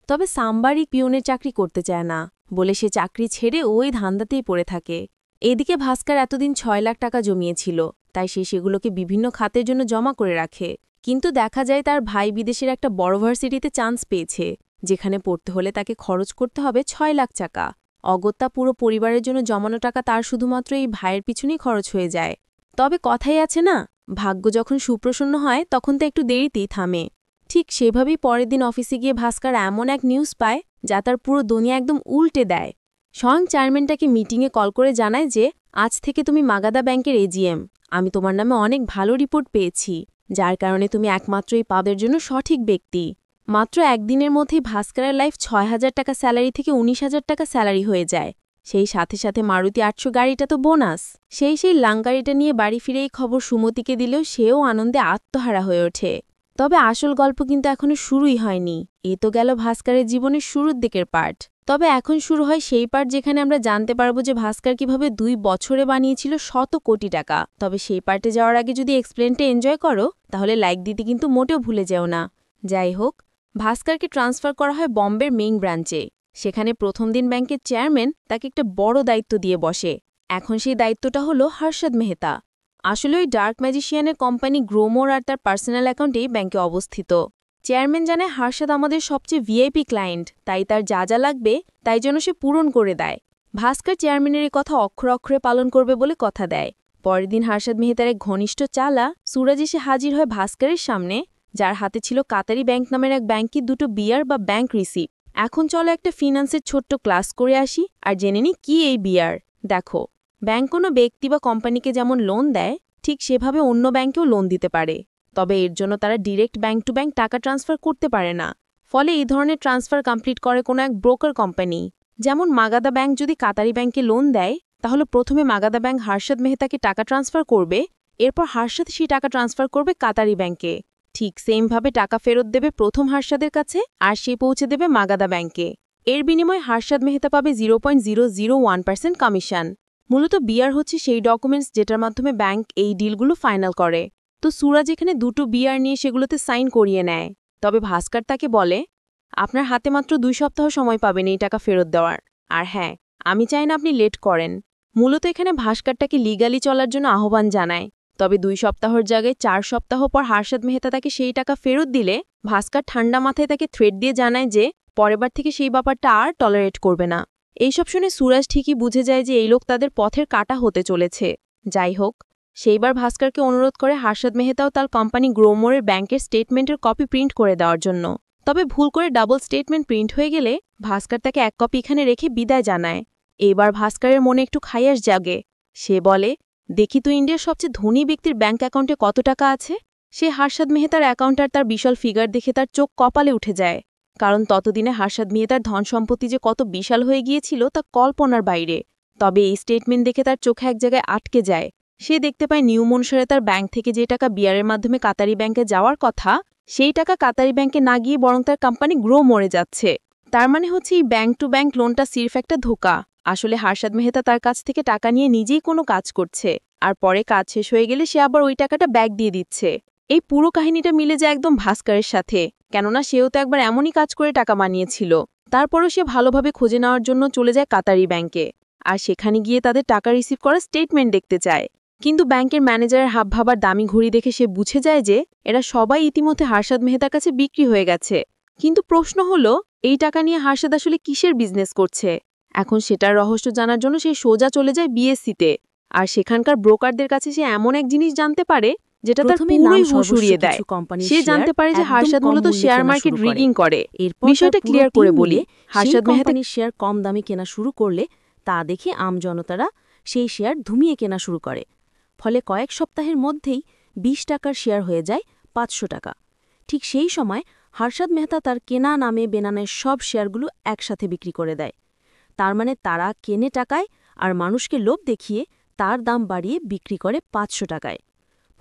তবে সাম্বারিক পিয়নের চাকরি করতে চায় না বলে সে চাকরি ছেড়ে ওই ধান্দাতেই পড়ে থাকে। এদিকে ভাস্কর এতদিন 6 লাখ টাকা জমিয়েছিল, তাই সে সেগুলোকে বিভিন্ন খাতের জন্য জমা করে রাখে। কিন্তু দেখা যায় তার ভাই বিদেশের একটা বড় ভার্সিটিতে চান্স পেয়েছে, যেখানে পড়তে হলে তাকে খরচ করতে হবে 6 লাখ টাকা। অগত্যা পুরো পরিবারের জন্য জমানো টাকা তার শুধুমাত্র এই ভাইয়ের পিছনেই খরচ হয়ে যায়। তবে কথাই আছে না, ভাগ্য যখন সুপ্রসন্ন হয় তখন তো একটু দেরিতেই থামে। ঠিক সেভাবেই পরের দিন অফিসে গিয়ে ভাস্কর এমন এক নিউজ পায় যা তার পুরো দুনিয়া একদম উল্টে দেয়। স্বয়ং চেয়ারম্যানটাকে মিটিংয়ে কল করে জানায় যে আজ থেকে তুমি মাগাদা ব্যাংকের এজিএম। আমি তোমার নামে অনেক ভালো রিপোর্ট পেয়েছি, যার কারণে তুমি একমাত্র এই পদের জন্য সঠিক ব্যক্তি। মাত্র একদিনের মধ্যেই ভাস্করের লাইফ 6,000 টাকা স্যালারি থেকে 19,000 টাকা স্যালারি হয়ে যায়। সেই সাথে সাথে মারুতি 800 গাড়িটা তো বোনাস। সেই লাং গাড়িটা নিয়ে বাড়ি ফিরে এই খবর সুমতিকে দিলেও সেও আনন্দে আত্মহারা হয়ে ওঠে। তবে আসল গল্প কিন্তু এখনো শুরুই হয়নি। এ তো গেল ভাস্করের জীবনের শুরুর দিকের পার্ট। তবে এখন শুরু হয় সেই পার্ট যেখানে আমরা জানতে পারবো যে ভাস্কর কিভাবে 2 বছরে বানিয়েছিল 100 কোটি টাকা। তবে সেই পার্টে যাওয়ার আগে যদি এক্সপ্লেনটা এনজয় করো তাহলে লাইক দিতে কিন্তু মোটেও ভুলে যেও না। যাই হোক, ভাস্করকে ট্রান্সফার করা হয় বম্বের মেইন ব্রাঞ্চে। সেখানে প্রথম দিন ব্যাংকের চেয়ারম্যান তাকে একটা বড় দায়িত্ব দিয়ে বসে। এখন সেই দায়িত্বটা হলো হর্ষদ মেহতা। আসলে ওই ডার্ক ম্যাজিশিয়ানের কোম্পানি গ্রোমোর আর তার পার্সোনাল অ্যাকাউন্টেই ব্যাংকে অবস্থিত। চেয়ারম্যান জানে হর্ষদ আমাদের সবচেয়ে ভিআইপি ক্লায়েন্ট, তাই তার যা যা লাগবে তাই যেন সে পূরণ করে দেয়। ভাস্কর চেয়ারম্যানের এই কথা অক্ষরে অক্ষরে পালন করবে বলে কথা দেয়। পরের দিন হর্ষদ মেহতার এক ঘনিষ্ঠ চালা সুরাজ এসে হাজির হয় ভাস্করের সামনে, যার হাতে ছিল কাতারি ব্যাংক নামের এক ব্যাংকের 2টো বিয়ার বা ব্যাংক রিসিপ্ট। এখন চলো একটা ফিন্যান্সের ছোট্ট ক্লাস করে আসি আর জেনে নি কি এই বিয়ার। দেখো, ব্যাংক কোনো ব্যক্তি বা কোম্পানিকে যেমন লোন দেয় ঠিক সেভাবে অন্য ব্যাংকেও লোন দিতে পারে। তবে এর জন্য তারা ডিরেক্ট ব্যাংক টু ব্যাংক টাকা ট্রান্সফার করতে পারে না। ফলে এই ধরনের ট্রান্সফার কমপ্লিট করে কোনো এক ব্রোকার কোম্পানি। যেমন মাগাদা ব্যাংক যদি কাতারি ব্যাংকে লোন দেয় তাহলে প্রথমে মাগাদা ব্যাংক হর্ষদ মেহতাকে টাকা ট্রান্সফার করবে, এরপর হর্ষদ সেই টাকা ট্রান্সফার করবে কাতারি ব্যাংকে। ঠিক সেমভাবে টাকা ফেরত দেবে প্রথম হর্ষদের কাছে আর সে পৌঁছে দেবে মাগাদা ব্যাংকে। এর বিনিময়ে হর্ষদ মেহতা পাবে 0.001% কমিশন। মূলত বিয়ার হচ্ছে সেই ডকুমেন্টস যেটার মাধ্যমে ব্যাংক এই ডিলগুলো ফাইনাল করে। তো সুরাজ এখানে 2টো বিয়ার নিয়ে সেগুলোতে সাইন করিয়ে নেয়। তবে ভাস্কর তাকে বলে, আপনার হাতে মাত্র 2 সপ্তাহ সময় পাবেন এই টাকা ফেরত দেওয়ার। আর হ্যাঁ, আমি চাই না আপনি লেট করেন। মূলত এখানে ভাস্করটাকে লিগালি চলার জন্য আহ্বান জানায়। তবে 2 সপ্তাহর জায়গায় 4 সপ্তাহ পর হর্ষদ মেহতা তাকে সেই টাকা ফেরত দিলে ভাস্কর ঠান্ডা মাথায় তাকে থ্রেট দিয়ে জানায় যে পরেরবার থেকে সেই ব্যাপারটা আর টলারেট করবে না। এইসব শুনে সুরাজ ঠিকই বুঝে যায় যে এই লোক তাদের পথের কাঁটা হতে চলেছে। যাই হোক, সেইবার ভাস্করকে অনুরোধ করে হর্ষদ মেহতাও তার কোম্পানি গ্রোমোরের ব্যাংকের স্টেটমেন্টের কপি প্রিন্ট করে দেওয়ার জন্য। তবে ভুল করে ডাবল স্টেটমেন্ট প্রিন্ট হয়ে গেলে ভাস্কর তাকে এক কপি এখানে রেখে বিদায় জানায়। এবার ভাস্করের মনে একটু খাইয়াস জাগে। সে বলে, দেখি তো ইন্ডিয়ার সবচেয়ে ধনী ব্যক্তির ব্যাংক অ্যাকাউন্টে কত টাকা আছে। সে হার্ষাদ মেহতার অ্যাকাউন্ট আর তার বিশাল ফিগার দেখে তার চোখ কপালে উঠে যায়, কারণ ততদিনে হার্ষাদ মেহতার ধন সম্পত্তি যে কত বিশাল হয়ে গিয়েছিল তা কল্পনার বাইরে। তবে এই স্টেটমেন্ট দেখে তার চোখে এক জায়গায় আটকে যায়। সে দেখতে পায় নিয়ম অনুসারে তার ব্যাংক থেকে যে টাকা বিয়ারের মাধ্যমে কাতারি ব্যাংকে যাওয়ার কথা, সেই টাকা কাতারি ব্যাংকে না গিয়ে বরং তার কোম্পানি গ্রো মরে যাচ্ছে। তার মানে হচ্ছে এই ব্যাংক টু ব্যাংক লোনটা সির্ফ একটা ধোঁকা। আসলে হার্ষাদ মেহতা তার কাছ থেকে টাকা নিয়ে নিজেই কোনো কাজ করছে, আর পরে কাজ শেষ হয়ে গেলে সে আবার ওই টাকাটা ব্যাক দিয়ে দিচ্ছে। এই পুরো কাহিনীটা মিলে যায় একদম ভাস্করের সাথে, কেননা সেও তো একবার এমনই কাজ করে টাকা বানিয়েছিল। তারপরও সে ভালোভাবে খোঁজে নেওয়ার জন্য চলে যায় কাতারি ব্যাংকে, আর সেখানে গিয়ে তাদের টাকা রিসিভ করার স্টেটমেন্ট দেখতে চায়। কিন্তু ব্যাংকের ম্যানেজারের হাবভাব আর দামি ঘড়ি দেখে সে বুঝে যায় যে এরা সবাই ইতিমধ্যে হার্ষাদ মেহতার কাছে বিক্রি হয়ে গেছে। কিন্তু প্রশ্ন হলো, এই টাকা নিয়ে হার্ষাদ আসলে কিসের বিজনেস করছে? এখন সেটার রহস্য জানার জন্য সে সোজা চলে যায় বিএসসিতে, আর সেখানকার ব্রোকারদের কাছে সে এমন এক জিনিস জানতে পারে যেটা তার পুরোই হুঁশ উড়িয়ে দেয়। সে জানতে পারে যে হার্ষাদ মূলত শেয়ার মার্কেট রিগিং করে। বিষয়টা ক্লিয়ার করে বলি, হার্ষাদ মেহতার শেয়ার কম দামে কেনা শুরু করলে তা দেখে আমজনতারা সেই শেয়ার ধুমিয়ে কেনা শুরু করে। ফলে কয়েক সপ্তাহের মধ্যেই ২০ টাকার শেয়ার হয়ে যায় ৫০০ টাকা। ঠিক সেই সময় হার্ষাদ মেহতা তার কেনা নামে বেনামের সব শেয়ারগুলো একসাথে বিক্রি করে দেয়। তার মানে তারা কেনে টাকায় আর মানুষকে লোভ দেখিয়ে তার দাম বাড়িয়ে বিক্রি করে ৫০০ টাকায়।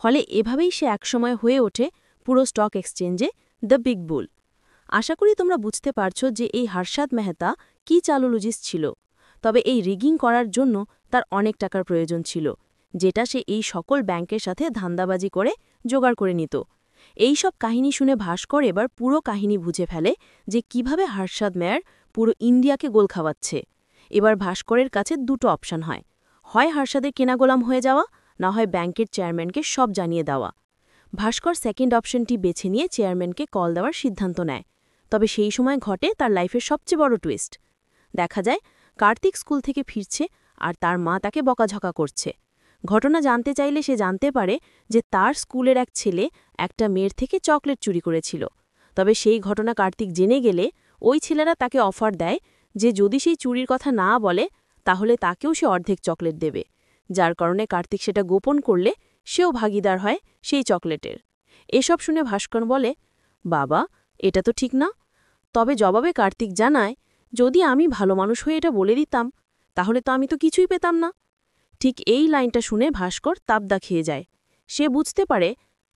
ফলে এভাবেই সে একসময় হয়ে ওঠে পুরো স্টক এক্সচেঞ্জে দ্য বিগ বুল। আশা করি তোমরা বুঝতে পারছ যে এই হার্ষাদ মেহতা কী চালুলুজিস ছিল। তবে এই রিগিং করার জন্য তার অনেক টাকার প্রয়োজন ছিল, যেটা সে এই সকল ব্যাংকের সাথে ধান্দাবাজি করে জোগাড় করে নিত। এই সব কাহিনী শুনে ভাস্কর এবার পুরো কাহিনী বুঝে ফেলে যে কিভাবে হার্ষাদ মেয়ার পুরো ইন্ডিয়াকে গোল খাওয়াচ্ছে। এবার ভাস্করের কাছে দুটো অপশন হয় হার্ষাদের কেনা গোলাম হয়ে যাওয়া, না হয় ব্যাংকের চেয়ারম্যানকে সব জানিয়ে দেওয়া। ভাস্কর সেকেন্ড অপশনটি বেছে নিয়ে চেয়ারম্যানকে কল দেওয়ার সিদ্ধান্ত নেয়। তবে সেই সময় ঘটে তার লাইফের সবচেয়ে বড় টুইস্ট। দেখা যায় কার্তিক স্কুল থেকে ফিরছে আর তার মা তাকে বকাঝকা করছে। ঘটনা জানতে চাইলে সে জানতে পারে যে তার স্কুলের এক ছেলে একটা মেয়ের থেকে চকলেট চুরি করেছিল। তবে সেই ঘটনা কার্তিক জেনে গেলে ওই ছেলেরা তাকে অফার দেয় যে যদি সেই চুরির কথা না বলে তাহলে তাকেও সে অর্ধেক চকলেট দেবে, যার কারণে কার্তিক সেটা গোপন করলে সেও ভাগিদার হয় সেই চকলেটের। এসব শুনে ভাস্কর বলে, বাবা, এটা তো ঠিক না। তবে জবাবে কার্তিক জানায়, যদি আমি ভালো মানুষ হয়ে এটা বলে দিতাম তাহলে তো আমি তো কিছুই পেতাম না। ঠিক এই লাইনটা শুনে ভাস্কর তাবদা খেয়ে যায়। সে বুঝতে পারে,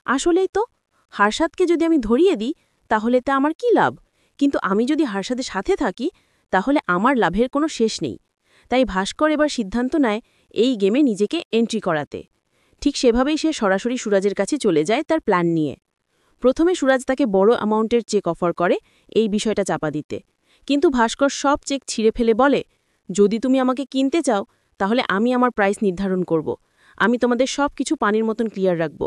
আসলেই তো, হার্ষাদকে যদি আমি ধরিয়ে দিই তাহলে তা আমার কি লাভ, কিন্তু আমি যদি হার্ষাদের সাথে থাকি তাহলে আমার লাভের কোনো শেষ নেই। তাই ভাস্কর এবার সিদ্ধান্ত নেয় এই গেমে নিজেকে এন্ট্রি করাতে। ঠিক সেভাবেই সে সরাসরি সুরাজের কাছে চলে যায় তার প্ল্যান নিয়ে। প্রথমে সুরাজ তাকে বড় অ্যামাউন্টের চেক অফার করে এই বিষয়টা চাপা দিতে, কিন্তু ভাস্কর সব চেক ছিঁড়ে ফেলে বলে, যদি তুমি আমাকে কিনতে চাও তাহলে আমি আমার প্রাইস নির্ধারণ করব। আমি তোমাদের সব কিছু পানির মতন ক্লিয়ার রাখব।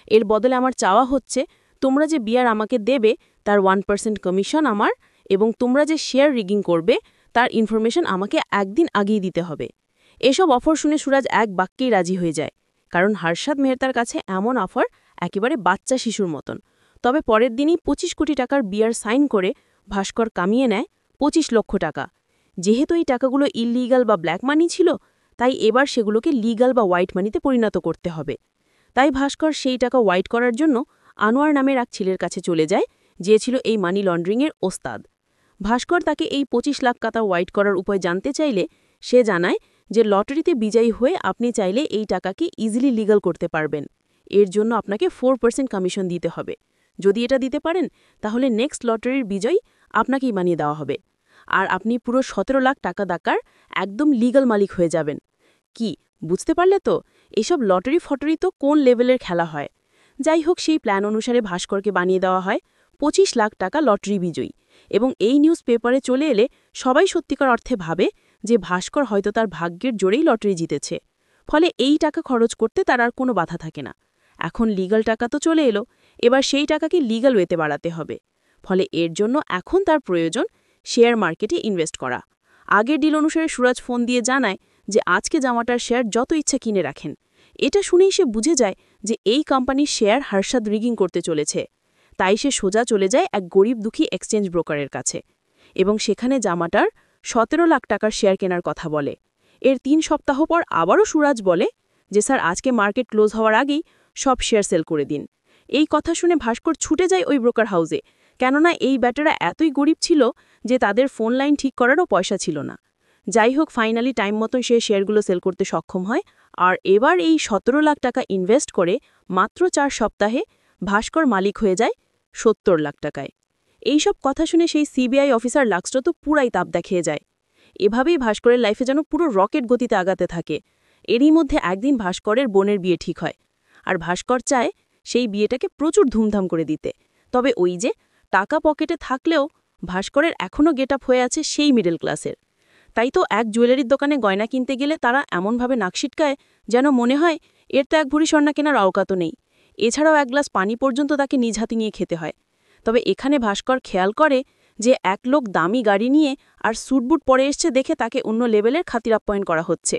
এর বদলে আমার চাওয়া হচ্ছে তোমরা যে বিয়ার আমাকে দেবে তার 1% কমিশন আমার, এবং তোমরা যে শেয়ার রিগিং করবে তার ইনফরমেশন আমাকে একদিন আগেই দিতে হবে। এসব অফার শুনে সুরাজ এক বাক্যেই রাজি হয়ে যায়, কারণ হার্ষাদ মেহতার কাছে এমন অফার একেবারে বাচ্চা শিশুর মতন। তবে পরের দিনই ২৫ কোটি টাকার বিয়ার সাইন করে ভাস্কর কামিয়ে নেয় ২৫ লক্ষ টাকা। যেহেতু এই টাকাগুলো ইললিগাল বা ব্ল্যাক মানি ছিল, তাই এবার সেগুলোকে লিগাল বা হোয়াইট মানিতে পরিণত করতে হবে। তাই ভাস্কর সেই টাকা হোয়াইট করার জন্য আনোয়ার নামের এক ছেলের কাছে চলে যায়, যে ছিল এই মানি লন্ড্রিংয়ের ওস্তাদ। ভাস্কর তাকে এই ২৫ লাখ টাকা হোয়াইট করার উপায় জানতে চাইলে সে জানায় যে লটারিতে বিজয়ী হয়ে আপনি চাইলে এই টাকাকে ইজিলি লিগাল করতে পারবেন। এর জন্য আপনাকে 4% কমিশন দিতে হবে। যদি এটা দিতে পারেন তাহলে নেক্সট লটারির বিজয়ী আপনাকেই বানিয়ে দেওয়া হবে, আর আপনি পুরো ১৭ লাখ টাকা দাকার একদম লিগাল মালিক হয়ে যাবেন। কি বুঝতে পারলে তো এসব লটারি ফটারি তো কোন লেভেলের খেলা হয়। যাই হোক, সেই প্ল্যান অনুসারে ভাস্করকে বানিয়ে দেওয়া হয় ২৫ লাখ টাকা লটারি বিজয়ী, এবং এই নিউজ পেপারে চলে এলে সবাই সত্যিকার অর্থে ভাবে যে ভাস্কর হয়তো তার ভাগ্যের জোরেই লটারি জিতেছে। ফলে এই টাকা খরচ করতে তার আর কোনো বাধা থাকে না। এখন লিগাল টাকা তো চলে এলো, এবার সেই টাকাকে লিগাল ওয়েতে বাড়াতে হবে। ফলে এর জন্য এখন তার প্রয়োজন শেয়ার মার্কেটে ইনভেস্ট করা। আগের ডিল অনুসারে সুরাজ ফোন দিয়ে জানায় যে আজকে জামাটার শেয়ার যত ইচ্ছা কিনে রাখেন। এটা শুনেই সে বুঝে যায় যে এই কোম্পানির শেয়ার হার্ষাদ রিগিং করতে চলেছে। তাই সে সোজা চলে যায় এক গরিব দুঃখী এক্সচেঞ্জ ব্রোকারের কাছে এবং সেখানে জামাটার 17 লাখ টাকার শেয়ার কেনার কথা বলে। এর 3 সপ্তাহ পর আবারও সুরাজ বলে যে স্যার আজকে মার্কেট ক্লোজ হওয়ার আগেই সব শেয়ার সেল করে দিন। এই কথা শুনে ভাস্কর ছুটে যায় ওই ব্রোকার হাউসে, কেননা এই ব্যাটারা এতই গরিব ছিল যে তাদের ফোন লাইন ঠিক করারও পয়সা ছিল না। যাই হোক, ফাইনালি টাইম মতন সে শেয়ারগুলো সেল করতে সক্ষম হয়, আর এবার এই 17 লাখ টাকা ইনভেস্ট করে মাত্র 4 সপ্তাহে ভাস্কর মালিক হয়ে যায় 70 লাখ টাকায়। এইসব কথা শুনে সেই সিবিআই অফিসার লাক্সটা তো পুরাই তাপ দেখিয়ে যায়। এভাবেই ভাস্করের লাইফে যেন পুরো রকেট গতিতে আগাতে থাকে। এরই মধ্যে একদিন ভাস্করের বোনের বিয়ে ঠিক হয়, আর ভাস্কর চায় সেই বিয়েটাকে প্রচুর ধুমধাম করে দিতে। তবে ওই যে টাকা পকেটে থাকলেও ভাস্করের এখনও গেটআপ হয়ে আছে সেই মিডল ক্লাসের। তাই তো এক জুয়েলারির দোকানে গয়না কিনতে গেলে তারা এমনভাবে নাক সিটকায় যেন মনে হয় এর তো 1 ভরি স্বর্ণা কেনার অওকাতও নেই। এছাড়াও 1 গ্লাস পানি পর্যন্ত তাকে নিজ হাতে নিয়ে খেতে হয়। তবে এখানে ভাস্কর খেয়াল করে যে এক লোক দামি গাড়ি নিয়ে আর স্যুটবুট পরে এসছে দেখে তাকে অন্য লেভেলের খাতির আপ্যায়ন করা হচ্ছে।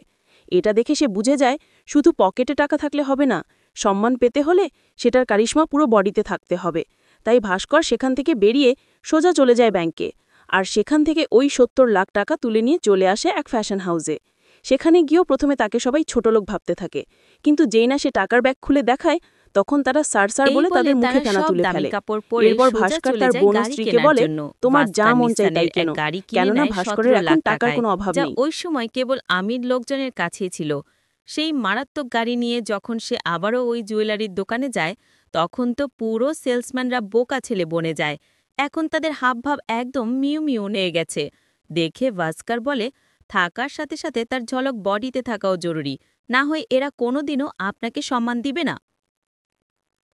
এটা দেখে সে বুঝে যায় শুধু পকেটে টাকা থাকলে হবে না, সম্মান পেতে হলে সেটার কারিশমা পুরো বডিতে থাকতে হবে। তাই ভাস্কর সেখান থেকে বেরিয়ে সোজা চলে যায় ব্যাংকে, আর সেখান থেকে ওই 70 লাখ টাকা তুলে নিয়ে চলে আসে এক ফ্যাশন হাউসে। সেখানে গিয়েও প্রথমে তাকে সবাই ছোটলোক ভাবতে থাকে, কিন্তু যেই না সে টাকার ব্যাগ খুলে দেখায় তখন তারা স্যার স্যার বলে তাদের মুখে ফেনা তুলে ফেলে। এরপর ভাস্কর তার বোন স্ত্রীকে বলে, তোমার যা মন চাই তাই কেন, কেননা ভাস্করের এখন টাকার কোনো অভাব নেই। ওই সময় কেবল আমির লোকজনের কাছেই ছিল। সেই মারাত্মক গাড়ি নিয়ে যখন সে আবারও ওই জুয়েলারির দোকানে যায়, তখন তো পুরো সেলসম্যানরা বোকা ছেলে বনে যায়। এখন তাদের হাবভাব একদম মিউ মিউ নিয়ে গেছে। দেখে ভাস্কর বলে, থাকার সাথে সাথে তার ঝলক বডিতে থাকাও জরুরি, না হয় এরা কোনোদিনও আপনাকে সম্মান দিবে না।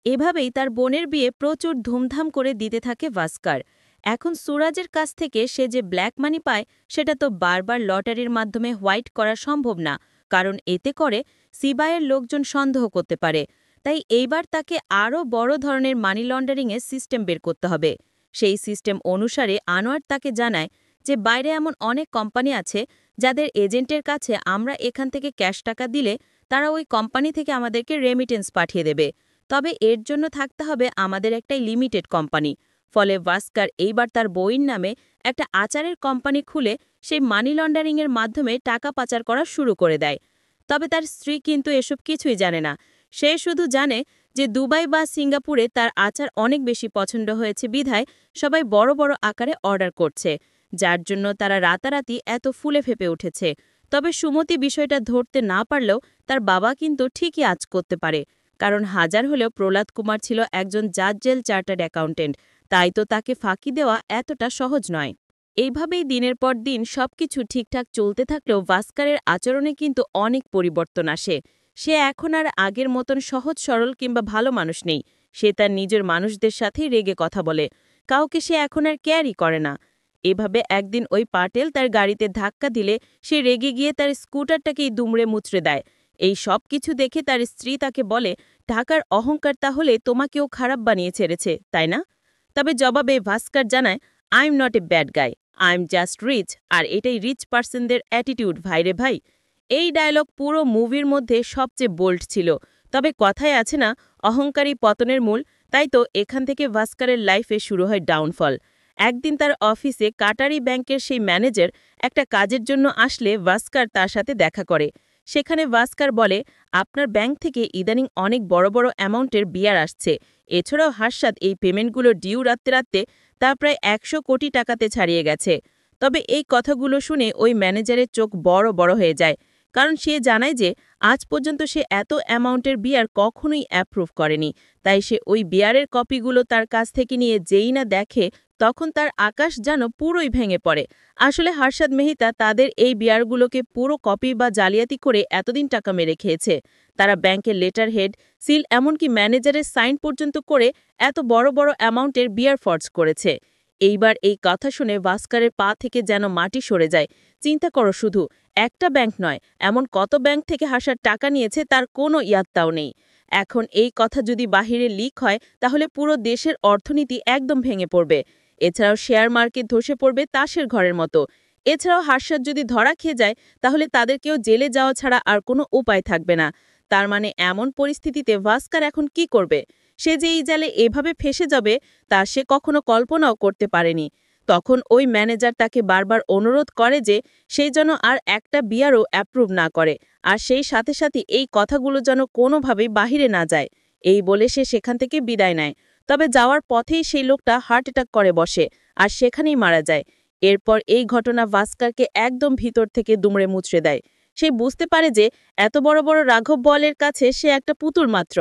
এভাবেই তার বোনের বিয়ে প্রচুর ধুমধাম করে দিতে থাকে ভাস্কর। এখন সুরাজের কাছ থেকে সে যে ব্ল্যাক মানি পায় সেটা তো বারবার লটারির মাধ্যমে হোয়াইট করা সম্ভব না, কারণ এতে করে সিবিআইয়ের লোকজন সন্দেহ করতে পারে। তাই এইবার তাকে আরও বড় ধরনের মানি লন্ডারিংয়ের সিস্টেম বের করতে হবে। সেই সিস্টেম অনুসারে আনোয়ার তাকে জানায় যে বাইরে এমন অনেক কোম্পানি আছে যাদের এজেন্টের কাছে আমরা এখান থেকে ক্যাশ টাকা দিলে তারা ওই কোম্পানি থেকে আমাদেরকে রেমিটেন্স পাঠিয়ে দেবে। তবে এর জন্য থাকতে হবে আমাদের একটাই লিমিটেড কোম্পানি। ফলে ভাস্কর এইবার তার বইয়ের নামে একটা আচারের কোম্পানি খুলে সেই মানি লন্ডারিংয়ের মাধ্যমে টাকা পাচার করা শুরু করে দেয়। তবে তার স্ত্রী কিন্তু এসব কিছুই জানে না। সে শুধু জানে যে দুবাই বা সিঙ্গাপুরে তার আচার অনেক বেশি পছন্দ হয়েছে বিধায় সবাই বড় বড় আকারে অর্ডার করছে, যার জন্য তারা রাতারাতি এত ফুলে ফেপে উঠেছে। তবে সুমতি বিষয়টা ধরতে না পারলেও তার বাবা কিন্তু ঠিকই আঁচ করতে পারে, কারণ হাজার হলেও প্রহ্লাদ কুমার ছিল একজন জাজ-জেল চার্টার্ড অ্যাকাউন্টেন্ট, তাই তো তাকে ফাঁকি দেওয়া এতটা সহজ নয়। এইভাবেই দিনের পর দিন সবকিছু ঠিকঠাক চলতে থাকলেও ভাস্করের আচরণে কিন্তু অনেক পরিবর্তন আসে। সে এখন আর আগের মতন সহজ সরল কিংবা ভালো মানুষ নেই। সে তার নিজের মানুষদের সাথেই রেগে কথা বলে, কাউকে সে এখন আর কেয়ারই করে না। এভাবে একদিন ওই পাটেল তার গাড়িতে ধাক্কা দিলে সে রেগে গিয়ে তার স্কুটারটাকেই দুমড়ে মুচড়ে দেয়। এই সব কিছু দেখে তার স্ত্রী তাকে বলে, ঢাকার অহংকার তাহলে তোমাকেও খারাপ বানিয়ে ছেড়েছে, তাই না? তবে জবাবে ভাস্কর জানায়, I am not a bad guy, I am just rich, আর এটাই রিচ পার্সনদের অ্যাটিটিউড ভাইরে ভাই। এই ডায়লগ পুরো মুভির মধ্যে সবচেয়ে বোল্ড ছিল। তবে কথায় আছে না, অহংকারী পতনের মূল, তাই তো এখান থেকে ভাস্করের লাইফে শুরু হয় ডাউনফল। একদিন তার অফিসে কাটারি ব্যাংকের সেই ম্যানেজার একটা কাজের জন্য আসলে ভাস্কর তার সাথে দেখা করে। সেখানে ভাস্কর বলে, আপনার ব্যাংক থেকে ইদানিং অনেক বড় বড় অ্যামাউন্টের বিয়ার আসছে। এছাড়াও হাসসাদ এই পেমেন্টগুলো ডিউ রাখতে রাখতে তা প্রায় 100 কোটি টাকাতে ছাড়িয়ে গেছে। তবে এই কথাগুলো শুনে ওই ম্যানেজারের চোখ বড় বড় হয়ে যায়, কারণ সে জানায় যে আজ পর্যন্ত সে এত অ্যামাউন্টের বিয়ার কখনোই অ্যাপ্রুভ করেনি। তাই সে ওই বিয়ারের কপিগুলো তার কাছ থেকে নিয়ে যেই না দেখে তখন তার আকাশ যেন পুরোই ভেঙে পড়ে। আসলে হারশাদ মেহতা তাদের এই বিয়ারগুলোকে পুরো কপি বা জালিয়াতি করে এতদিন টাকা মেরে খেয়েছে। তারা ব্যাংকের লেটার হেড, সিল, এমনকি ম্যানেজারের সাইন পর্যন্ত করে এত বড় বড় অ্যামাউন্টের বিয়ার ফর্জ করেছে। এইবার এই কথা শুনে ভাস্করের পা থেকে যেন মাটি সরে যায়। চিন্তা করো, শুধু একটা ব্যাংক নয়, এমন কত ব্যাংক থেকে হাসার টাকা নিয়েছে তার কোনো ইয়াত্তাও নেই। এখন এই কথা যদি বাহিরে লিক হয় তাহলে পুরো দেশের অর্থনীতি একদম ভেঙে পড়বে। এছাড়াও শেয়ার মার্কেট ধসে পড়বে তাসের ঘরের মতো। এছাড়াও হাসসাদ যদি ধরা খেয়ে যায় তাহলে তাদেরকেও জেলে যাওয়া ছাড়া আর কোনো উপায় থাকবে না। তার মানে এমন পরিস্থিতিতে ভাস্কর এখন কি করবে? সে যে এই জালে এভাবে ফেসে যাবে তা সে কখনো কল্পনাও করতে পারেনি। তখন ওই ম্যানেজার তাকে বারবার অনুরোধ করে যে সেই যেন আর একটা বিয়ারও অ্যাপ্রুভ না করে, আর সেই সাথে সাথে এই কথাগুলো যেন কোনোভাবেই বাহিরে না যায়। এই বলে সে সেখান থেকে বিদায় নেয়। তবে যাওয়ার পথেই সেই লোকটা হার্ট অ্যাটাক করে বসে, আর সেখানেই মারা যায়। এরপর এই ঘটনা ভাস্কারকে একদম ভিতর থেকে দুমড়ে মুচড়ে দেয়। সে বুঝতে পারে যে এত বড় বড় রাঘব বোয়ালের কাছে সে একটা পুতুল মাত্র।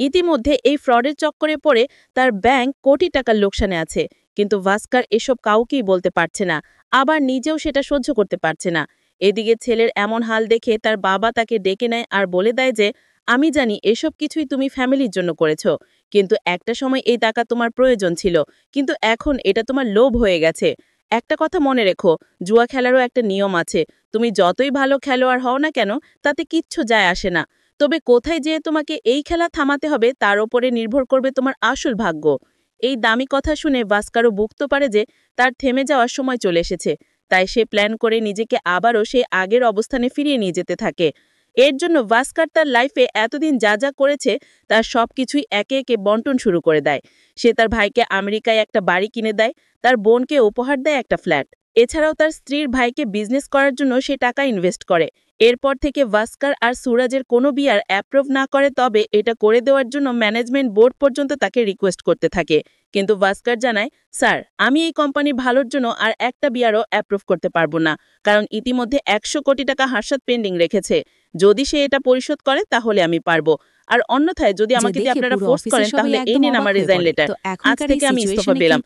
ইতিমধ্যে এই ফ্রডের চক্করে পড়ে তার ব্যাংক কোটি টাকার লোকসানে আছে, কিন্তু ভাস্কার এসব কাউকেই বলতে পারছে না, আবার নিজেও সেটা সহ্য করতে পারছে না। এদিকে ছেলের এমন হাল দেখে তার বাবা তাকে ডেকে নেয় আর বলে দেয় যে আমি জানি এসব কিছুই তুমি ফ্যামিলির জন্য করেছ, কিন্তু একটা সময় এই টাকা তোমার প্রয়োজন ছিল, কিন্তু এখন এটা তোমার লোভ হয়ে গেছে। একটা কথা মনে রেখো, জুয়া খেলারও একটা নিয়ম আছে। তুমি যতই ভালো খেলোয়াড় হও না কেন, তাতে কিচ্ছু যায় আসে না। তবে কোথায় যেয়ে তোমাকে এই খেলা থামাতে হবে তার ওপরে নির্ভর করবে তোমার আসল ভাগ্য। এই দামি কথা শুনে ভাস্কারও বুঝতে পারে যে তার থেমে যাওয়ার সময় চলে এসেছে। তাই সে প্ল্যান করে নিজেকে আবারও সেই আগের অবস্থানে ফিরিয়ে নিয়ে যেতে থাকে। এর জন্য ভাস্কার তার লাইফে এতদিন যা যা করেছে তার সবকিছুই একে একে বন্টন শুরু করে দেয়। সে তার ভাইকে আমেরিকায় একটা বাড়ি কিনে দেয়, তার বোনকে উপহার দেয় একটা ফ্ল্যাট। এছাড়াও তার স্ত্রীর ভাইকে বিজনেস করার জন্য সে টাকা ইনভেস্ট করে। এরপর থেকে ভাস্কার আর সুরাজের কোনো বিয়ার অ্যাপ্রুভ না করে, তবে এটা করে দেওয়ার জন্য ম্যানেজমেন্ট বোর্ড পর্যন্ত তাকে রিকোয়েস্ট করতে থাকে। কিন্তু ভাস্কার জানায়, স্যার, আমি এই কোম্পানির ভালোর জন্য আর একটা বিয়ারও অ্যাপ্রুভ করতে পারবো না, কারণ ইতিমধ্যে 100 কোটি টাকা হাসপাত পেন্ডিং রেখেছে। যদি সে এটা পরিশোধ করে তাহলে আমি পারবো, আর অন্যথায় যদি আমাকে দিয়ে আপনারা ফোর্স করেন তাহলে এই নিন আমার রিজাইন লেটার, আজ থেকে আমি ইস্তফা পেলাম।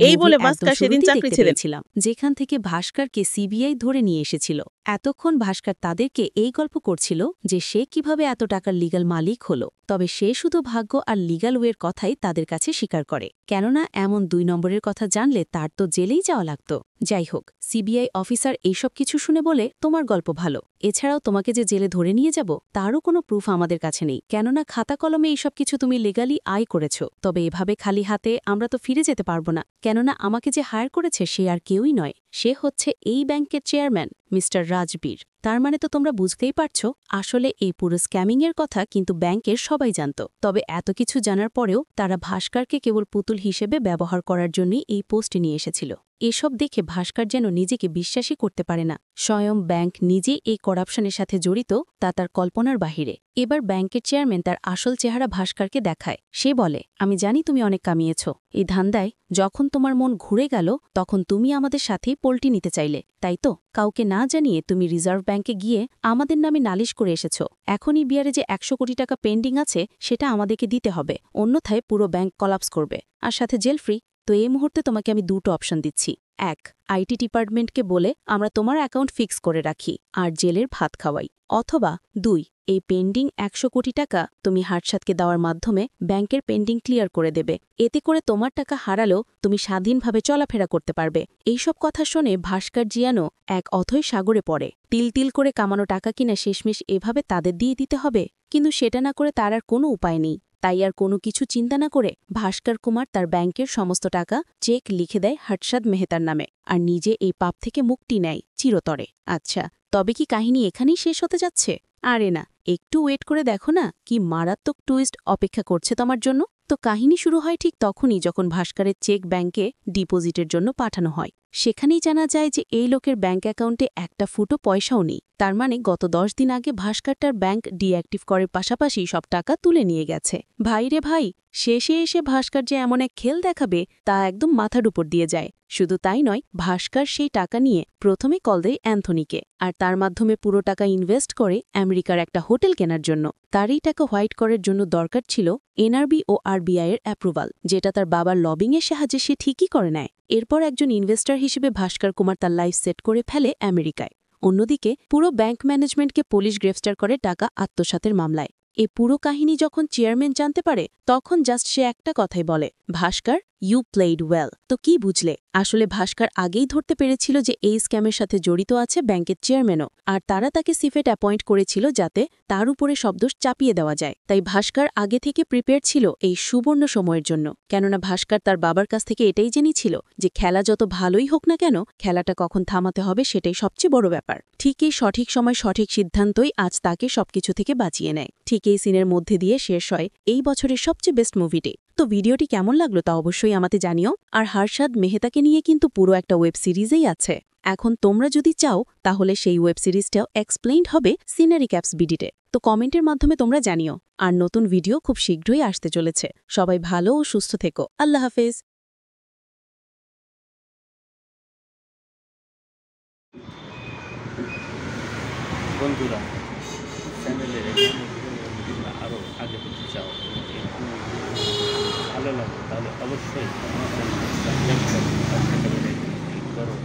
এই বলে ভাস্কর সেদিন চাকরি ছেড়েছিলাম। যেখান থেকে ভাস্করকে সিবিআই ধরে নিয়ে এসেছিল। এতক্ষণ ভাস্কর তাদেরকে এই গল্প করছিল যে সে কিভাবে এত টাকার লিগ্যাল মালিক হলো, তবে সে শুধু ভাগ্য আর লিগ্যাল ওয়ের কথাই তাদের কাছে স্বীকার করে, কেননা এমন 2 নম্বরের কথা জানলে তার তো জেলেই যাওয়া লাগত। যাই হোক, সিবিআই অফিসার এইসব কিছু শুনে বলে, তোমার গল্প ভালো, এছাড়াও তোমাকে যে জেলে ধরে নিয়ে যাব তারও কোনো প্রুফ আমাদের কাছে নেই, কেননা খাতা কলমে এইসব কিছু তুমি লিগালি আয় করেছ। তবে এভাবে খালি হাতে আমরা তো ফিরে যেতে পারবো না, কেননা আমাকে যে হায়ার করেছে সে আর কেউই নয়, সে হচ্ছে এই ব্যাংকের চেয়ারম্যান মিস্টার রাজবীর। তার মানে তো তোমরা বুঝতেই পারছো, আসলে এই পুরো স্ক্যামিংয়ের কথা কিন্তু ব্যাংকের সবাই জানত। তবে এত কিছু জানার পরেও তারা ভাস্করকে কেবল পুতুল হিসেবে ব্যবহার করার জন্যই এই পোস্টে নিয়ে এসেছিল। এসব দেখে ভাস্কর যেন নিজেকে বিশ্বাসই করতে পারে না। স্বয়ং ব্যাংক নিজে এই করাপশনের সাথে জড়িত তা তার কল্পনার বাহিরে। এবার ব্যাংকের চেয়ারম্যান তার আসল চেহারা ভাস্করকে দেখায়। সে বলে, আমি জানি তুমি অনেক কামিয়েছ এই ধান্দায়, যখন তোমার মন ঘুরে গেল তখন তুমি আমাদের সাথেই পল্টি নিতে চাইলে, তাই তো? কাউকে না জানিয়ে তুমি রিজার্ভ ব্যাংকে গিয়ে আমাদের নামে নালিশ করে এসেছ। এখনই বিয়ারে যে 100 কোটি টাকা পেন্ডিং আছে সেটা আমাদেরকে দিতে হবে, অন্যথায় পুরো ব্যাংক কলাপস করবে, আর সাথে জেল ফ্রি। তো এই মুহূর্তে তোমাকে আমি 2টো অপশন দিচ্ছি। 1, আইটি ডিপার্টমেন্টকে বলে আমরা তোমার অ্যাকাউন্ট ফিক্স করে রাখি আর জেলের ভাত খাওয়াই, অথবা 2, এই পেন্ডিং 100 কোটি টাকা তুমি হার্টসাতকে দেওয়ার মাধ্যমে ব্যাংকের পেন্ডিং ক্লিয়ার করে দেবে। এতে করে তোমার টাকা হারালেও তুমি স্বাধীনভাবে চলাফেরা করতে পারবে। এইসব কথা শুনে ভাস্কর জিয়ানো এক অথৈ সাগরে পড়ে। তিল তিল করে কামানো টাকা কিনা শেষমেশ এভাবে তাদের দিয়ে দিতে হবে, কিন্তু সেটা না করে তার আর কোনো উপায় নেই। তাই আর কোনো কিছু চিন্তা না করে ভাস্কর কুমার তার ব্যাংকের সমস্ত টাকা চেক লিখে দেয় হর্ষাদ মেহতার নামে, আর নিজে এই পাপ থেকে মুক্তি নেয় চিরতরে। আচ্ছা, তবে কি কাহিনী এখানেই শেষ হতে যাচ্ছে? আরে না, একটু ওয়েট করে দেখো না, কি মারাত্মক টুইস্ট অপেক্ষা করছে তোমার জন্য। তো কাহিনী শুরু হয় ঠিক তখনই যখন ভাস্করের চেক ব্যাংকে ডিপোজিটের জন্য পাঠানো হয়। সেখানেই জানা যায় যে এই লোকের ব্যাংক অ্যাকাউন্টে একটা ফুটো পয়সাও নেই। তার মানে গত 10 দিন আগে ভাস্কর তার ব্যাংক ডিঅ্যাক্টিভ করার পাশাপাশি সব টাকা তুলে নিয়ে গেছে। ভাই রে ভাই, শেষে এসে ভাস্কর যে এমন এক খেল দেখাবে তা একদম মাথার উপর দিয়ে যায়। শুধু তাই নয়, ভাস্কর সেই টাকা নিয়ে প্রথমে কল দেয় অ্যান্থনিকে, আর তার মাধ্যমে পুরো টাকা ইনভেস্ট করে আমেরিকার একটা হোটেল কেনার জন্য। তার এই টাকা হোয়াইট করার জন্য দরকার ছিল এনআরবি ও আরবিআইয়ের অ্যাপ্রুভাল, যেটা তার বাবার লবিংয়ের সাহায্যে সে ঠিকই করে নেয়। এরপর একজন ইনভেস্টর হিসেবে ভাস্কর কুমার তার লাইফ সেট করে ফেলে আমেরিকায়। অন্যদিকে পুরো ব্যাংক ম্যানেজমেন্টকে পুলিশ গ্রেফতার করে টাকা আত্মসাতের মামলায়। এই পুরো কাহিনী যখন চেয়ারম্যান জানতে পারে তখন জাস্ট সে একটা কথাই বলে, ভাস্কর, ইউ প্লেইড ওয়েল। তো কি বুঝলে? আসলে ভাস্কর আগেই ধরতে পেরেছিল যে এই স্ক্যামের সাথে জড়িত আছে ব্যাংকের চেয়ারম্যানও, আর তারা তাকে সিফেট অ্যাপয়েন্ট করেছিল যাতে তার উপরে সব দোষ চাপিয়ে দেওয়া যায়। তাই ভাস্কর আগে থেকে প্রিপেয়ার ছিল এই সুবর্ণ সময়ের জন্য, কেননা ভাস্কর তার বাবার কাছ থেকে এটাই জেনেছিল যে খেলা যত ভালোই হোক না কেন, খেলাটা কখন থামাতে হবে সেটাই সবচেয়ে বড় ব্যাপার। ঠিক এই সঠিক সময় সঠিক সিদ্ধান্তই আজ তাকে সবকিছু থেকে বাঁচিয়ে নেয়। ঠিক এই সিনের মধ্যে দিয়ে শেষ হয় এই বছরের সবচেয়ে বেস্ট মুভিটি। তো ভিডিওটি কেমন লাগলো তা অবশ্যই আমাকে জানিও। আর হর্ষাদ মেহতাকে নিয়ে কিন্তু পুরো একটা ওয়েব সিরিজেই আছে। এখন তোমরা যদি চাও তাহলে সেই ওয়েব সিরিজটাও এক্সপ্লেইনড হবে সিনারি ক্যাপস বিডিতে। তো কমেন্টের মাধ্যমে তোমরা জানিও। আর নতুন ভিডিও খুব শীঘ্রই আসতে চলেছে। সবাই ভালো ও সুস্থ থেকো। আল্লাহ হাফেজ। বন্ধুরা, চ্যানেলের আরও আগে পেতে চাও, ভালো লাগে তাহলে অবশ্যই আমার চ্যানেলটা সাবস্ক্রাইব করো।